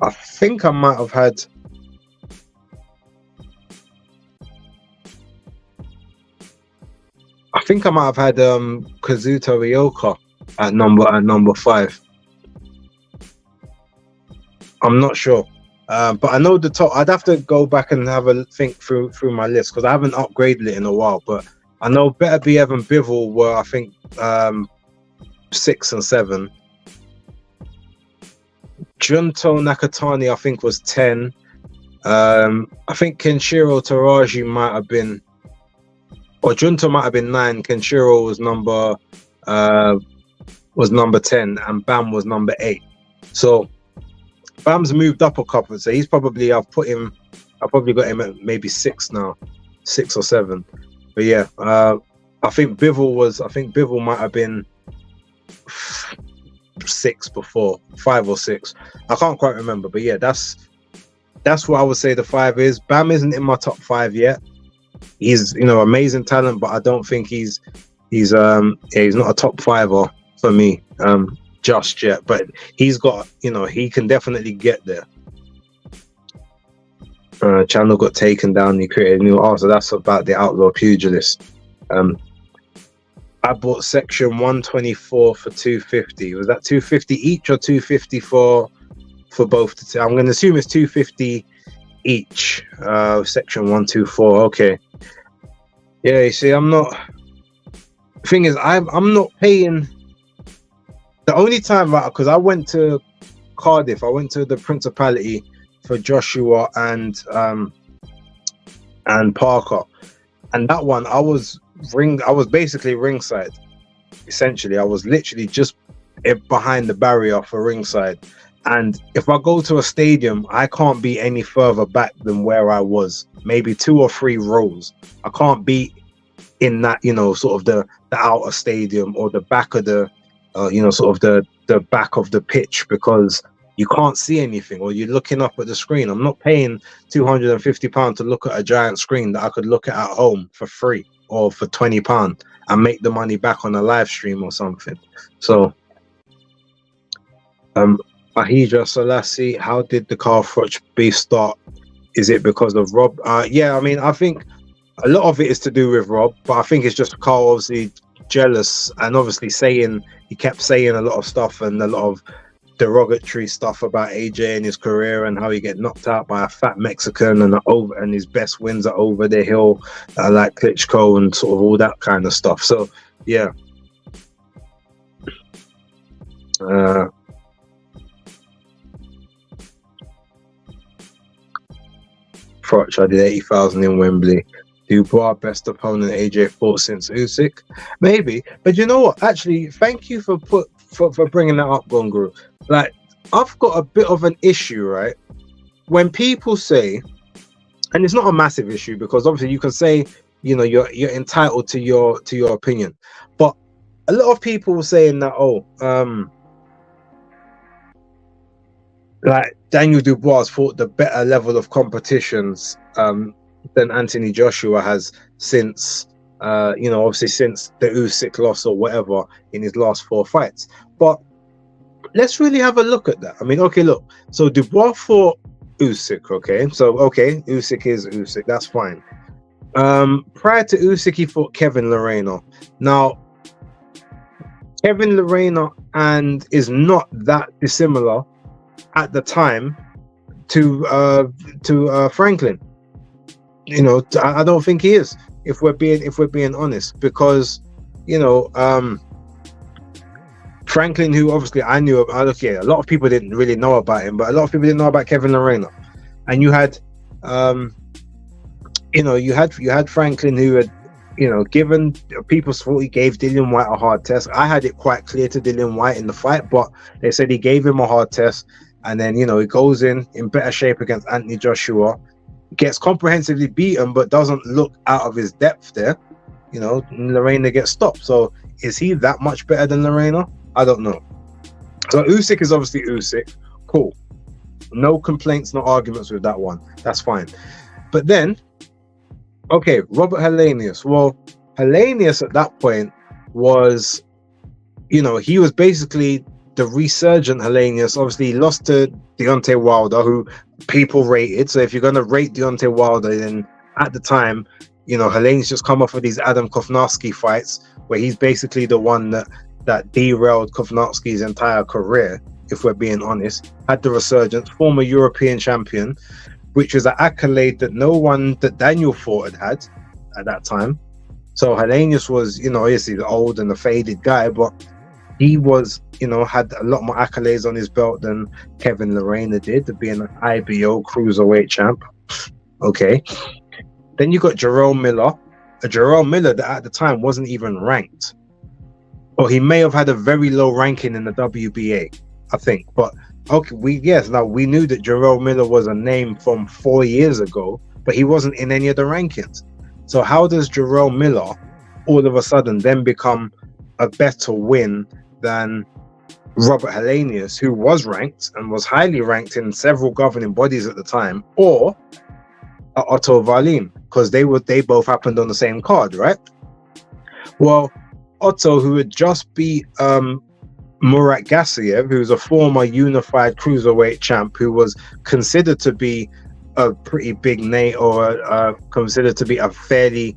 I think I might have had. Kazuto Ryoka at number 5. I'm not sure, but I know the top. I'd have to go back and have a think through my list because I haven't upgraded it in a while. But I know Better Be Evan Bivol were, I think, 6 and 7. Junto Nakatani, I think, was 10. I think Kenshiro Taraji might have been, or Junto might have been 9. Kenshiro was number 10, and Bam was number 8. So Bam's moved up a couple. So he's probably, I've probably got him at maybe 6 now, 6 or 7. But yeah, I think Bivol might have been 6 before, 5 or 6. I can't quite remember, but yeah, that's what I would say the 5 is. Bam isn't in my top 5 yet. He's amazing talent, but I don't think he's not a top 5er for me just yet. But he's got, he can definitely get there. Channel got taken down. He created a new art, so that's about the Outlaw Pugilist. I bought section 124 for 250. Was that 250 each or 250 for both? I'm going to assume it's 250 each. Section 124. Okay. Yeah, you see, I'm not. The thing is, I'm not paying. The only time, because I went to Cardiff, I went to the Principality for Joshua and Parker, and that one I was basically ringside. Essentially, I was literally just behind the barrier for ringside. And if I go to a stadium, I can't be any further back than where I was. Maybe 2 or 3 rows. I can't be in that, sort of the outer stadium or the back of the, sort of the back of the pitch, because you can't see anything, or you're looking up at the screen. I'm not paying £250 to look at a giant screen that I could look at home for free or for £20 and make the money back on a live stream or something. So, Ahija Selassie, how did the Carl Froch beef start? Is it because of Rob? Yeah, I mean, I think a lot of it is to do with Rob, but I think it's just Carl obviously jealous, and obviously he kept saying a lot of stuff and a lot of derogatory stuff about AJ and his career and how he get knocked out by a fat Mexican and his best wins are over the hill, like Klitschko and sort of all that kind of stuff. So yeah. Froch, I did 80,000 in Wembley. Dubois, best opponent AJ fought since Usyk. Maybe, but you know what? Actually, thank you for bringing that up, Gonguru. Like, I've got a bit of an issue, right? When people say, and it's not a massive issue because obviously you can say, you're entitled to your opinion, but a lot of people saying that, like Daniel Dubois fought the better level of competitions than Anthony Joshua has since, obviously since the Usyk loss or whatever in his last 4 fights. But let's really have a look at that. I mean, okay, look. So Dubois fought Usyk, okay? So, okay, Usyk is Usyk. That's fine. Prior to Usyk, he fought Kevin Lerena. Now, Kevin Lerena is not that dissimilar at the time to Franklin. You know, I don't think he is. If we're being honest, because you know, Franklin, who obviously I knew about, okay, a lot of people didn't really know about him, but a lot of people didn't know about Kevin Lorena. And you had, you know, you had Franklin, who had, you know, given people thought he gave Dillian White a hard test. I had it quite clear to Dillian White in the fight, but they said he gave him a hard test, and then, you know, he goes in better shape against Anthony Joshua, gets comprehensively beaten, but doesn't look out of his depth there. You know, Lorena gets stopped. So is he that much better than Lorena? I don't know. So Usyk is obviously Usyk. Cool. No complaints, no arguments with that one. That's fine. But then, okay, Robert Helenius. Well, Helenius at that point was, you know, he was basically the resurgent Helenius. Obviously, he lost to Deontay Wilder, who people rated. So if you're going to rate Deontay Wilder, then at the time, you know, Helenius just come off of these Adam Kovnarski fights, where he's basically the one that derailed Kovnarski's entire career, if we're being honest. Had the resurgence, former European champion, which was an accolade that Daniel Ford had at that time. So Helenius was, you know, obviously the old and the faded guy, but he was, you know, had a lot more accolades on his belt than Kevin Lorena did, to being an IBO cruiserweight champ. Okay. Then you got Jerome Miller, that at the time wasn't even ranked. Or he may have had a very low ranking in the WBA, I think. But okay, we knew that Jerome Miller was a name from 4 years ago, but he wasn't in any of the rankings. So how does Jerome Miller all of a sudden then become a better win than Robert Helenius, who was ranked and was highly ranked in several governing bodies at the time, or Otto Wallin, because they both happened on the same card, right? Well, Otto, who had just beat Murat Gassiev, who's a former unified cruiserweight champ, who was considered to be a pretty big name, or considered to be a fairly,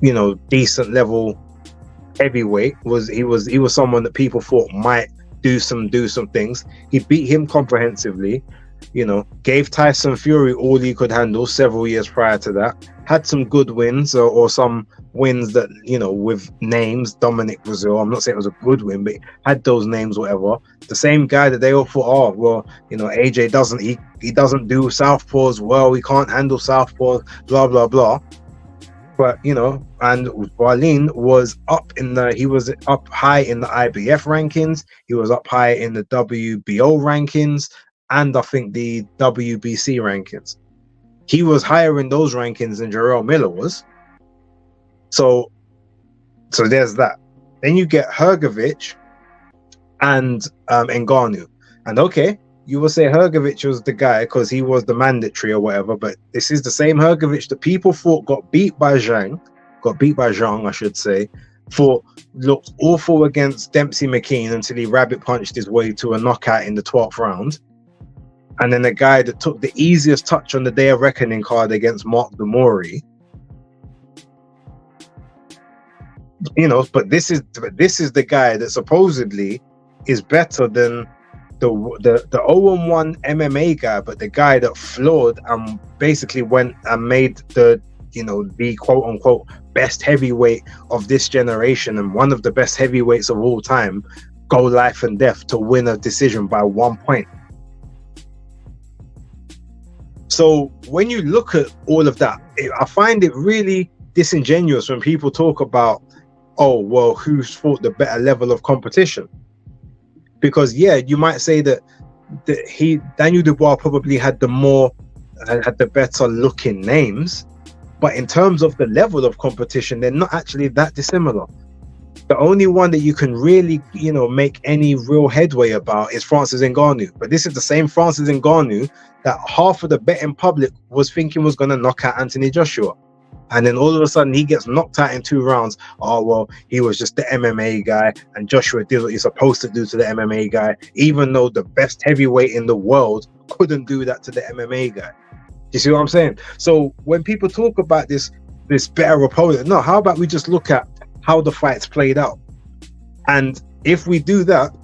you know, decent level heavyweight. He was someone that people thought might do some things. He beat him comprehensively. You know, gave Tyson Fury all he could handle several years prior to that. Had some good wins, or some wins that, you know, with names. Dominic Brazil, I'm not saying it was a good win, but had those names, whatever. The same guy that they all thought, oh, well, you know, AJ doesn't do southpaws well, he can't handle southpaws, blah blah blah. But, you know, and Wallin was up high in the IBF rankings. He was up high in the WBO rankings, and I think the WBC rankings. He was higher in those rankings than Jerome Miller was. So there's that. Then you get Hrgović and Ngannou. And okay, you will say Hrgović was the guy because he was the mandatory or whatever, but this is the same Hrgović that people thought got beat by Zhang, I should say, thought looked awful against Dempsey McKean until he rabbit punched his way to a knockout in the 12th round. And then the guy that took the easiest touch on the Day of Reckoning card against Mark Demori. You know, but this is the guy that supposedly is better than the 0-1 MMA guy, but the guy that floored and basically went and made the quote unquote best heavyweight of this generation and one of the best heavyweights of all time go life and death to win a decision by 1 point. So when you look at all of that, I find it really disingenuous when people talk about, oh, well, who's fought the better level of competition? Because yeah, you might say that Daniel Dubois probably had the better looking names, but in terms of the level of competition, they're not actually that dissimilar. The only one that you can really, make any real headway about is Francis Ngannou. But this is the same Francis Ngannou that half of the betting public was thinking was going to knock out Anthony Joshua. And then all of a sudden he gets knocked out in 2 rounds. Oh, well, he was just the MMA guy and Joshua did what he's supposed to do to the MMA guy, even though the best heavyweight in the world couldn't do that to the MMA guy. You see what I'm saying? So when people talk about this better opponent, no, how about we just look at how the fights played out? And if we do that,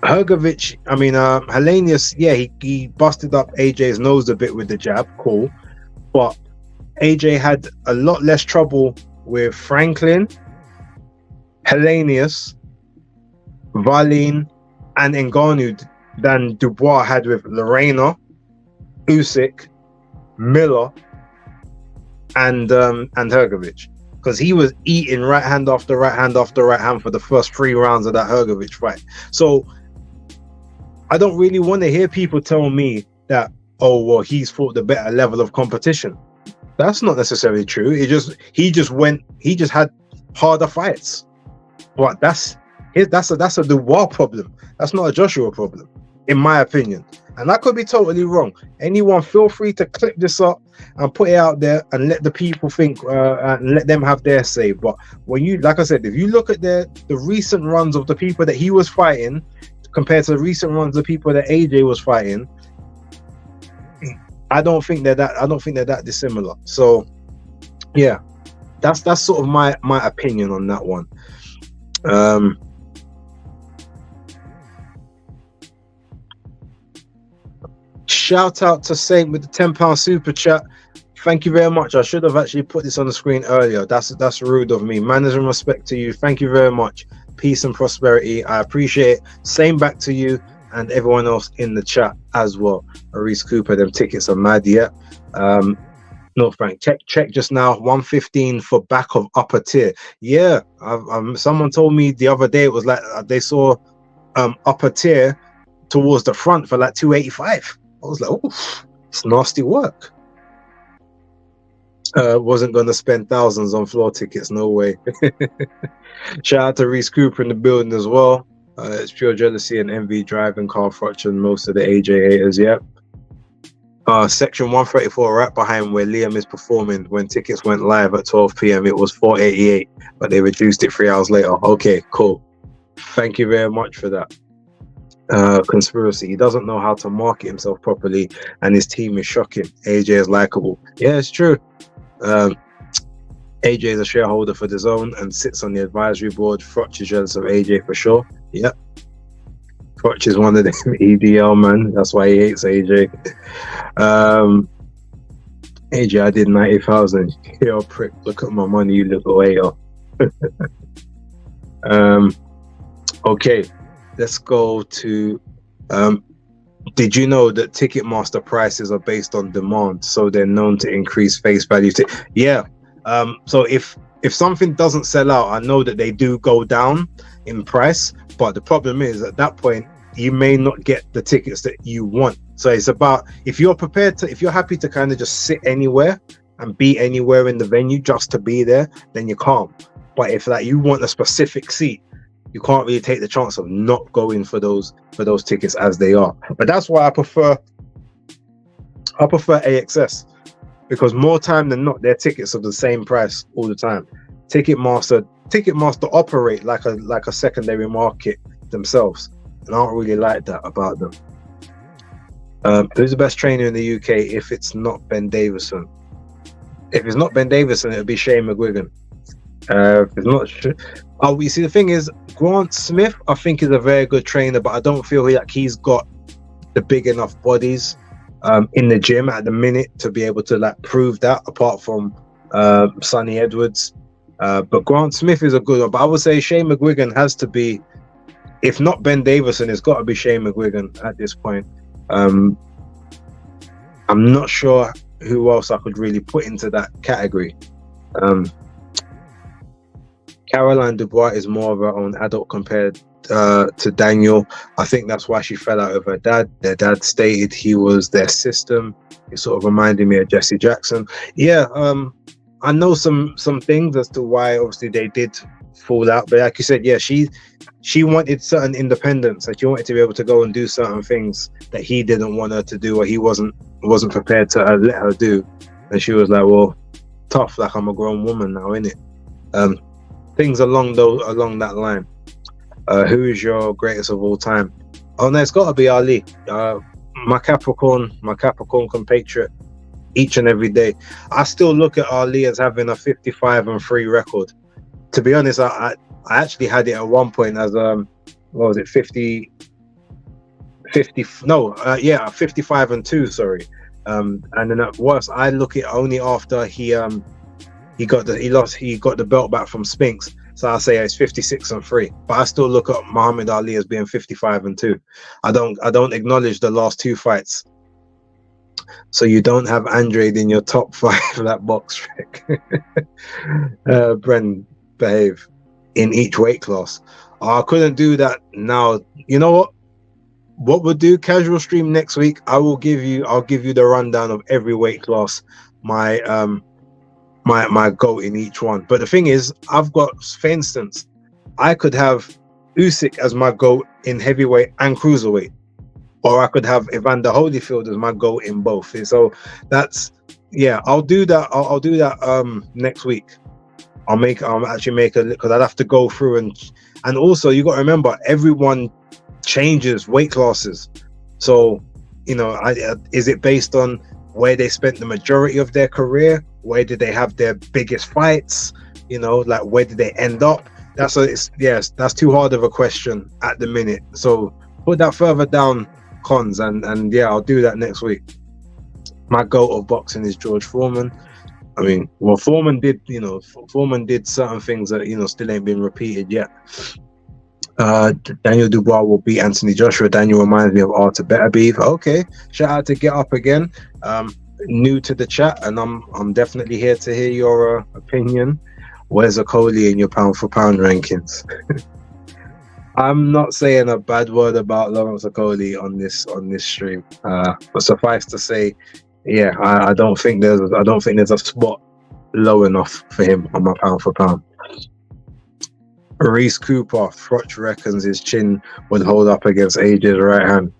Hergovich, I mean, Hellenius, yeah, he busted up AJ's nose a bit with the jab, cool. But AJ had a lot less trouble with Franklin, Hellenius, Valine, and Ngannou than Dubois had with Lorena, Usyk, Miller, and Hergovich. Because he was eating right hand after right hand after right hand for the first 3 rounds of that Hergovich fight. So I don't really want to hear people tell me that, oh, well, he's fought the better level of competition. That's not necessarily true. He just had harder fights. But that's a Dubois problem. That's not a Joshua problem, in my opinion. And I could be totally wrong. Anyone, feel free to clip this up and put it out there and let the people think and let them have their say. But when you, like I said, if you look at the recent runs of the people that he was fighting compared to the recent runs of the people that AJ was fighting, I don't think they're that dissimilar. So yeah, that's sort of my opinion on that one. Shout out to Saint with the £10 super chat. Thank you very much. I should have actually put this on the screen earlier. That's rude of me. Manners and respect to you. Thank you very much. Peace and prosperity. I appreciate it. Same back to you and everyone else in the chat as well. Maurice Cooper, them tickets are mad yet. No, Frank, check just now. 115 for back of upper tier. Yeah, someone told me the other day it was like they saw upper tier towards the front for like 285. I was like, oh, it's nasty work. Wasn't going to spend thousands on floor tickets, no way. Shout out to Reese Cooper in the building as well. It's pure jealousy and envy driving Carl Froch and most of the AJ haters, yeah. Section 134, right behind where Liam is performing. When tickets went live at 12 p.m, it was 488, but they reduced it 3 hours later. Okay, cool. Thank you very much for that. Conspiracy. He doesn't know how to market himself properly, and his team is shocking. AJ is likable. Yeah, it's true. AJ is a shareholder for the Zone and sits on the advisory board. Froch is jealous of AJ for sure. Yep. Froch is one of them EDL, man. That's why he hates AJ. AJ, I did 90,000. Yo, prick, look at my money, you little hater. Okay, let's go to did you know that Ticketmaster prices are based on demand, so they're known to increase face value? Yeah. So if something doesn't sell out, I know that they do go down in price, but the problem is at that point you may not get the tickets that you want. So it's about, if you're happy to kind of just sit anywhere and be anywhere in the venue just to be there, then you can't. But if like you want a specific seat, you can't really take the chance of not going for those tickets as they are. But that's why I prefer AXS, because more time than not, their tickets are the same price all the time. Ticketmaster operate like a secondary market themselves, and I don't really like that about them. Who's the best trainer in the UK if it's not Ben Davison? If it's not Ben Davison, it'll be Shane McGuigan. If it's not, you see, the thing is, Grant Smith, I think, is a very good trainer, but I don't feel like he's got the big enough bodies in the gym at the minute to be able to like prove that, apart from Sonny Edwards. But Grant Smith is a good one. But I would say Shane McGuigan has to be, if not Ben Davison, it's got to be Shane McGuigan at this point. I'm not sure who else I could really put into that category. Caroline Dubois is more of her own adult compared to Daniel. I think that's why she fell out with her dad. Their dad stated he was their system. It sort of reminded me of Jesse Jackson. Yeah, I know some things as to why obviously they did fall out. But like you said, yeah, she wanted certain independence. Like, she wanted to be able to go and do certain things that he didn't want her to do, or he wasn't prepared to let her do. And she was like, well, tough, like I'm a grown woman now, innit? Things along that line. Who is your greatest of all time? Oh no, it's got to be Ali. My Capricorn compatriot, each and every day. I still look at Ali as having a 55-3 record. To be honest, I actually had it at one point as what was it, 50 50. No, yeah, 55-2. Sorry. And then at worst, I look at only after he got the belt back from Spinks. So I say it's 56-3. But I still look at Muhammad Ali as being 55-2. I don't acknowledge the last two fights. So you don't have Andre in your top 5 for that box trick. Bren, behave in each weight class. I couldn't do that now. You know what we'll do? Casual stream next week. I'll give you the rundown of every weight class. My goal in each one. But the thing is, I've got, for instance, I could have Usyk as my goal in heavyweight and cruiserweight, or I could have Evander Holyfield as my goal in both. So that's, yeah, I'll do that. I'll do that next week. I'll actually make a, because I'd have to go through and also you got to remember, everyone changes weight classes. So, you know, is it based on where they spent the majority of their career? Where did they have their biggest fights? You know, like where did they end up? That's too hard of a question at the minute. So put that further down, Cons, and yeah, I'll do that next week. My goat of boxing is George Foreman. I mean, well, Foreman did certain things that, you know, still ain't been repeated yet. Daniel Dubois will beat Anthony Joshua. Daniel reminds me of Arthur Beterbiev. Okay, shout out to Get Up Again. New to the chat, and I'm definitely here to hear your opinion. Where's Okoli in your pound for pound rankings? I'm not saying a bad word about Lawrence Okoli on this stream, but suffice to say, yeah, I don't think there's a spot low enough for him on my pound for pound. Reese Cooper, Froch reckons his chin would hold up against AJ's right hand.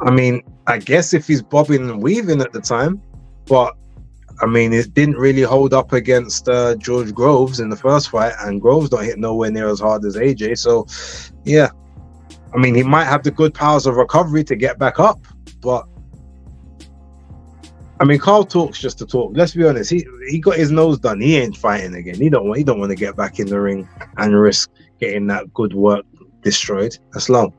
I mean, I guess if he's bobbing and weaving at the time, but I mean, it didn't really hold up against George Groves in the first fight, and Groves don't hit nowhere near as hard as AJ. So, yeah, I mean, he might have the good powers of recovery to get back up, but I mean, Carl talks just to talk. Let's be honest. He got his nose done. He ain't fighting again. He don't want to get back in the ring and risk getting that good work destroyed. That's long.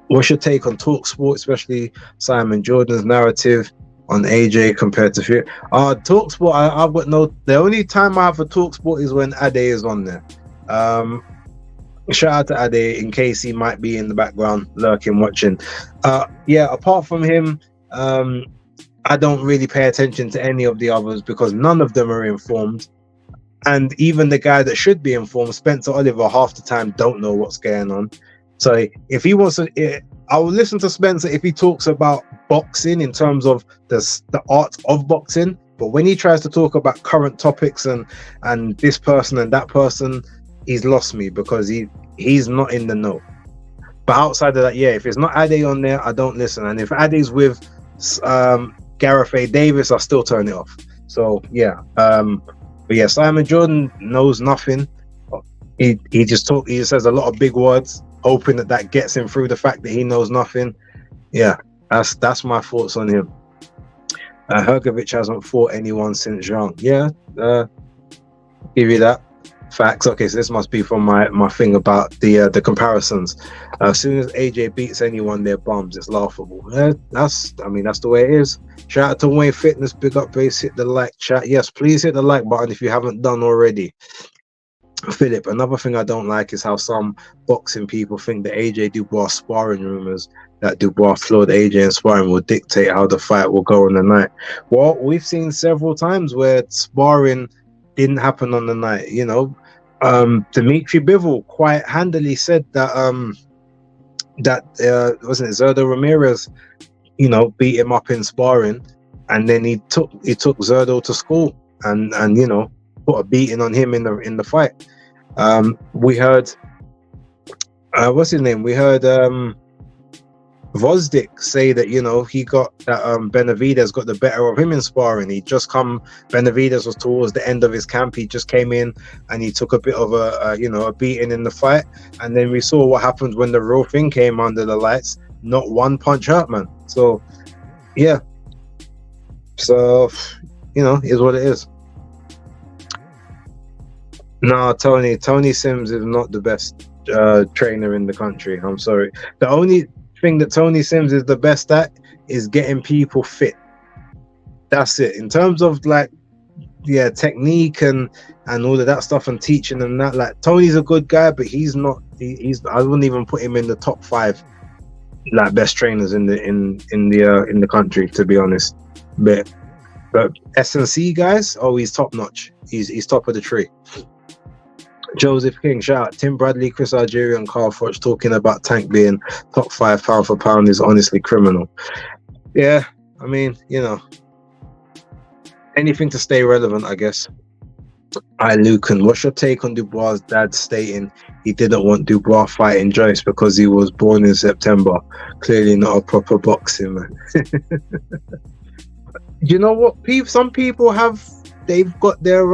What's your take on TalkSport, especially Simon Jordan's narrative on AJ compared to Fury? TalkSport, I've got no. The only time I have a TalkSport is when Ade is on there. Shout out to Ade in case he might be in the background lurking, watching. Yeah, apart from him, I don't really pay attention to any of the others because none of them are informed. And even the guy that should be informed, Spencer Oliver, half the time don't know what's going on. So if he wants to, I will listen to Spencer if he talks about boxing in terms of the art of boxing. But when he tries to talk about current topics and this person and that person, he's lost me because he's not in the know. But outside of that, yeah, if it's not Ade on there, I don't listen. And if Ade's with Gareth A. Davis, I'll still turn it off. So yeah, but yeah, Simon Jordan knows nothing. He just says a lot of big words, hoping that gets him through the fact that he knows nothing. Yeah, that's my thoughts on him. Hergovich hasn't fought anyone since Zhang. Yeah, give you that. Facts. Okay, so this must be from my thing about the comparisons. As soon as AJ beats anyone, they're bums. It's laughable. That's the way it is. Shout out to Wayne Fitness. Big up base. Hit the like chat. Yes, please hit the like button if you haven't done already. Philip, another thing I don't like is how some boxing people think the AJ Dubois sparring rumors that Dubois floored AJ in sparring will dictate how the fight will go on the night. Well, we've seen several times where sparring didn't happen on the night. You know, Dimitri Bivol quite handily said that wasn't it Zerdo Ramirez, you know, beat him up in sparring, and then he took Zerdo to school and you know, put a beating on him in the fight. We heard what's his name? We heard Vosdik say that, you know, he got that Benavidez got the better of him in sparring. Benavidez was towards the end of his camp. He just came in and he took a bit of a beating in the fight, and then we saw what happened when the real thing came under the lights. Not one punch hurt, man. So yeah, so you know, is what it is. No, Tony Sims is not the best trainer in the country. I'm sorry. The only thing that Tony Sims is the best at is getting people fit. That's it. In terms of like, yeah, technique and all of that stuff and teaching and that, like Tony's a good guy, but he's not. He's I wouldn't even put him in the top 5 like best trainers in the country, to be honest. But S&C guys, oh, he's top notch. He's top of the tree. Joseph King, shout out. Tim Bradley, Chris Algeria, and Carl Froch talking about Tank being top 5 pound for pound is honestly criminal. Yeah, I mean, you know, anything to stay relevant, I guess. Lucan, what's your take on Dubois' dad stating he didn't want Dubois fighting Joyce because he was born in September? Clearly not a proper boxing man. You know what? Some people they've got their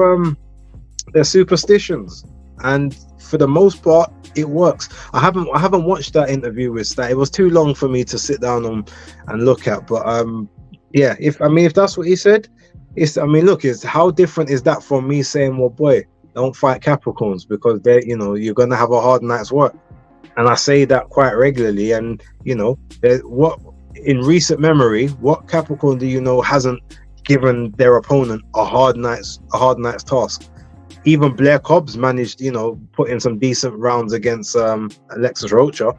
superstitions, and for the most part, it works. I haven't watched that interview with Stat. It was too long for me to sit down and look at. But yeah, if that's what he said. Look, how different is that from me saying, well, boy, don't fight Capricorns because you're going to have a hard night's work. And I say that quite regularly. And, what in recent memory, what Capricorn do you know hasn't given their opponent a hard night's task? Even Blair Cobbs managed, put in some decent rounds against Alexis Rocha.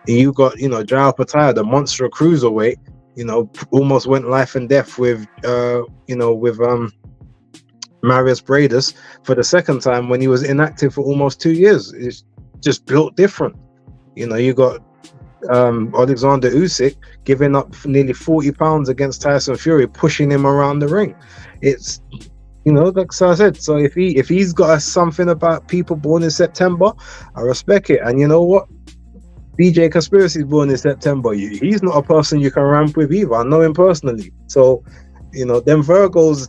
And you got, Jael Pataya, the monster cruiserweight, almost went life and death with Marius Bradus for the second time when he was inactive for almost 2 years. It's just built different. You got Alexander Usyk giving up nearly 40 pounds against Tyson Fury, pushing him around the ring. It's, like I said, so if he's got something about people born in September, I respect it. And you know what? DJ Conspiracy is born in September. He's not a person you can ramp with either. I know him personally. So, them Virgos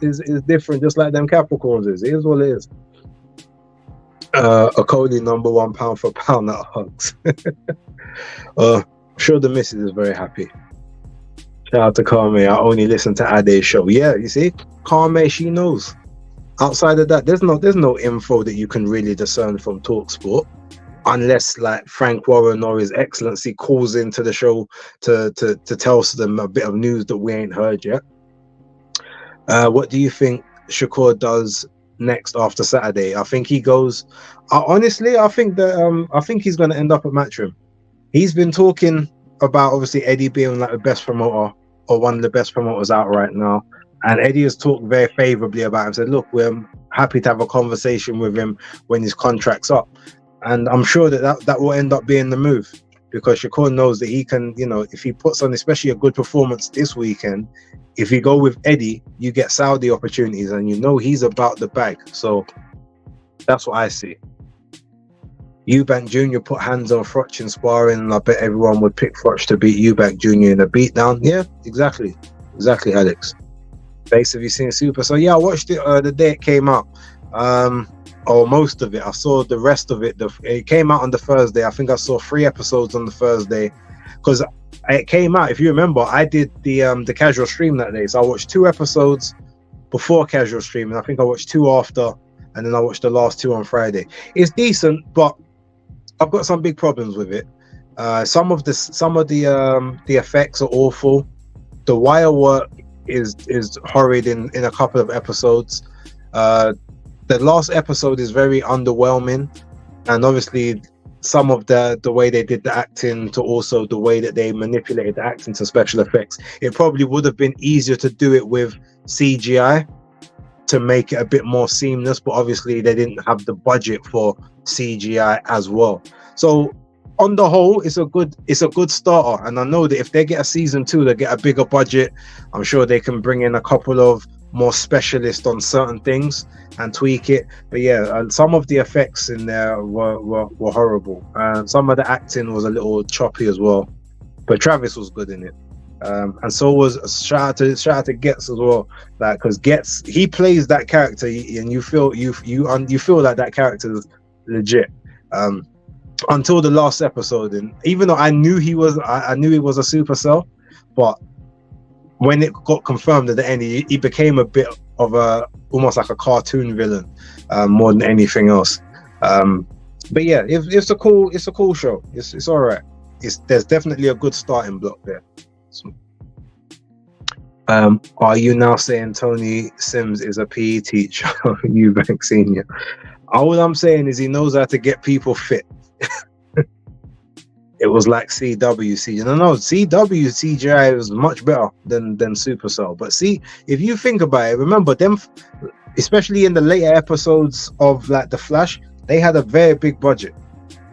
is different, just like them Capricorns is. It is what it is. A Cody number 1 pound for pound at Hugs. I'm sure the missus is very happy. Shout out to Carme. I only listen to Ade's show. Yeah, you see, Carme, she knows. Outside of that, there's no info that you can really discern from TalkSport. Unless like Frank Warren or His Excellency calls into the show to tell them a bit of news that we ain't heard yet. What do you think Shakur does next after Saturday? I think he goes. Honestly, I think he's going to end up at Matchroom. He's been talking about obviously Eddie being like the best promoter or one of the best promoters out right now, and Eddie has talked very favorably about him. Said, look, we're happy to have a conversation with him when his contract's up. And I'm sure that will end up being the move, because Shakur knows that he can, if he puts on especially a good performance this weekend, if you go with Eddie, you get Saudi opportunities, and he's about the bag. So that's what I see. Eubank Jr. put hands on Froch in sparring, and I bet everyone would pick Froch to beat Eubank Jr. in a beatdown. Yeah, exactly, Alex. Base, have you seen Super? So yeah, I watched it the day it came out. Or most of it. I saw the rest of it. It came out on the Thursday. I think I saw 3 episodes on the Thursday, because it came out. If you remember, I did the casual stream that day, so I watched 2 episodes before casual stream, and I think I watched 2 after, and then I watched the last 2 on Friday. It's decent, but I've got some big problems with it. Some of the effects are awful. The wire work is horrid in a couple of episodes. The last episode is very underwhelming, and obviously some of the way they did the acting to also the way that they manipulated the acting to special effects. It probably would have been easier to do it with CGI to make it a bit more seamless, but obviously they didn't have the budget for CGI as well. So on the whole, it's a good starter, and I know that if they get a season 2, they get a bigger budget. I'm sure they can bring in a couple of more specialist on certain things and tweak it. But yeah, some of the effects in there were horrible, and some of the acting was a little choppy as well, but Travis was good in it, and so was shout out to Getz as well, like, because Getz, he plays that character, and you feel like that character is legit until the last episode. And even though I knew he was a supercell, but when it got confirmed at the end, he became a bit of almost like a cartoon villain, more than anything else. But yeah, it's a cool show. It's all right. there's definitely a good starting block there. So, are you now saying Tony Sims is a PE teacher? Eubank Senior. All I'm saying is he knows how to get people fit. It was like CW, CGI. No, CW, CGI was much better than Supercell. But see, if you think about it, remember them, especially in the later episodes of like The Flash, they had a very big budget.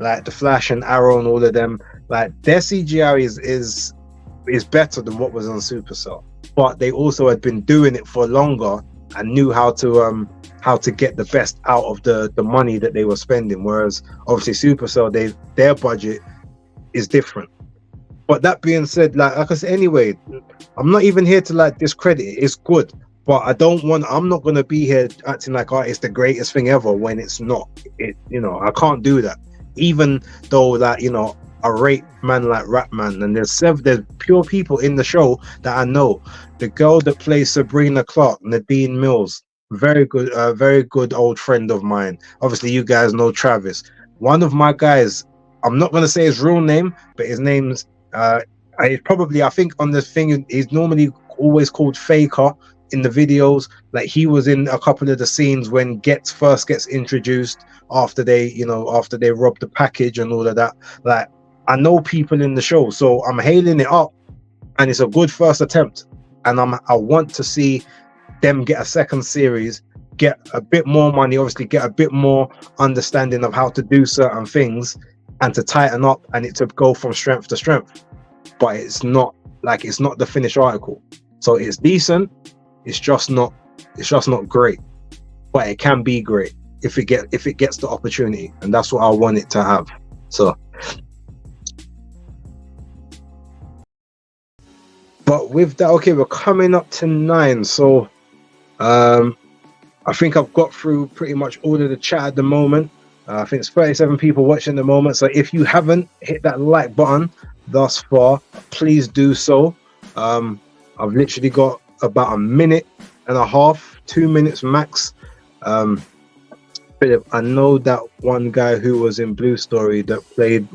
Like The Flash and Arrow and all of them, like their CGI is better than what was on Supercell. But they also had been doing it for longer and knew how to get the best out of the money that they were spending. Whereas obviously Supercell, their budget is different. But that being said, like I said, anyway, I'm not even here to like discredit it. It's good, but I'm not gonna be here acting like, oh, it's the greatest thing ever when it's not. I can't do that. Even though that, I rate man like Ratman, and there's pure people in the show that I know. The girl that plays Sabrina Clark, Nadine Mills, very good old friend of mine. Obviously, you guys know Travis. One of my guys, I'm not going to say his real name, but his name's I think on the thing, he's normally always called Faker in the videos. Like he was in a couple of the scenes when Getz first gets introduced after they rob the package and all of that. Like I know people in the show, so I'm hailing it up, and it's a good first attempt. And I want to see them get a second series, get a bit more money, obviously get a bit more understanding of how to do certain things, and to tighten up, and it to go from strength to strength. But it's not the finished article. So it's decent. It's just not great. But it can be great if it gets the opportunity, and that's what I want it to have. So. But with that, okay, we're coming up to 9. So I think I've got through pretty much all of the chat at the moment. I think it's 37 people watching at the moment. So if you haven't hit that like button thus far, please do so. I've literally got about a minute and a half, 2 minutes max. Philip, I know that one guy who was in Blue Story that played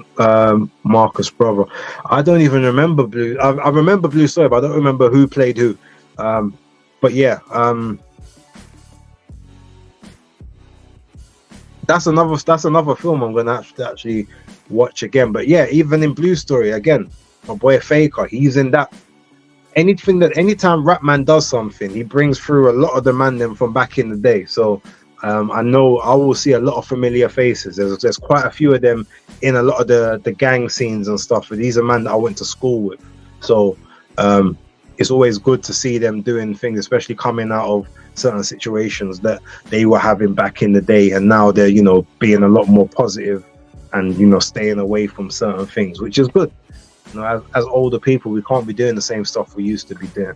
Marcus' brother. I don't even remember Blue. I remember Blue Story, but I don't remember who played who. But yeah, that's another film I'm gonna have to actually watch again. But yeah, even in Blue Story, again, my boy Faker, he's in that. Anytime Ratman does something, he brings through a lot of the man them from back in the day. So I know I will see a lot of familiar faces. There's quite a few of them in a lot of the gang scenes and stuff. But these are men that I went to school with. So it's always good to see them doing things, especially coming out of certain situations that they were having back in the day, and now they're being a lot more positive and staying away from certain things, which is good. As older people, we can't be doing the same stuff we used to be doing.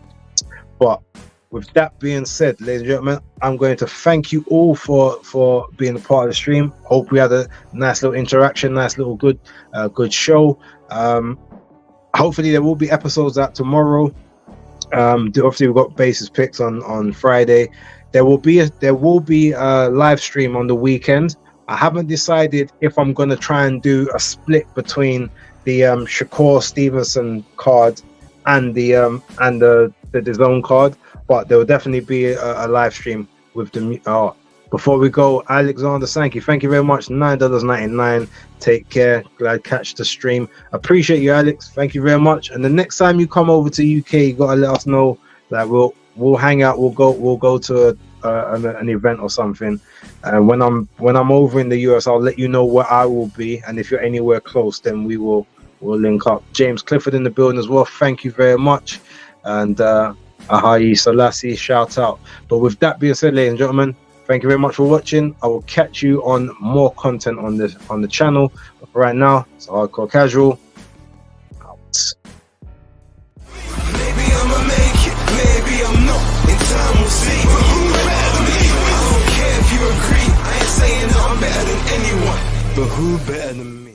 But with that being said, ladies and gentlemen, I'm going to thank you all for being a part of the stream. Hope we had a nice little interaction, nice little good show. Hopefully there will be episodes out tomorrow. Obviously we've got basis picks on Friday. There will be a live stream on the weekend. I haven't decided if I'm going to try and do a split between the Shakur Stevenson card and the DAZN card, but there will definitely be a live stream with the. Before we go, Alexander Sankey, thank you very much. $9.99. Take care. Glad catch the stream. Appreciate you, Alex. Thank you very much. And the next time you come over to UK, you gotta let us know. That we'll hang out. We'll go to an event or something. And when I'm over in the US, I'll let you know where I will be. And if you're anywhere close, then we'll link up. James Clifford in the building as well. Thank you very much. And Ahayi Selassie, shout out. But with that being said, ladies and gentlemen, thank you very much for watching. I will catch you on more content on the channel. But for right now, it's Hardcore Casual. Out. Maybe I'ma make it, maybe I'm not. In time we'll see. But who better than me? I don't care if you agree. I ain't saying that I'm better than anyone. But who better than me?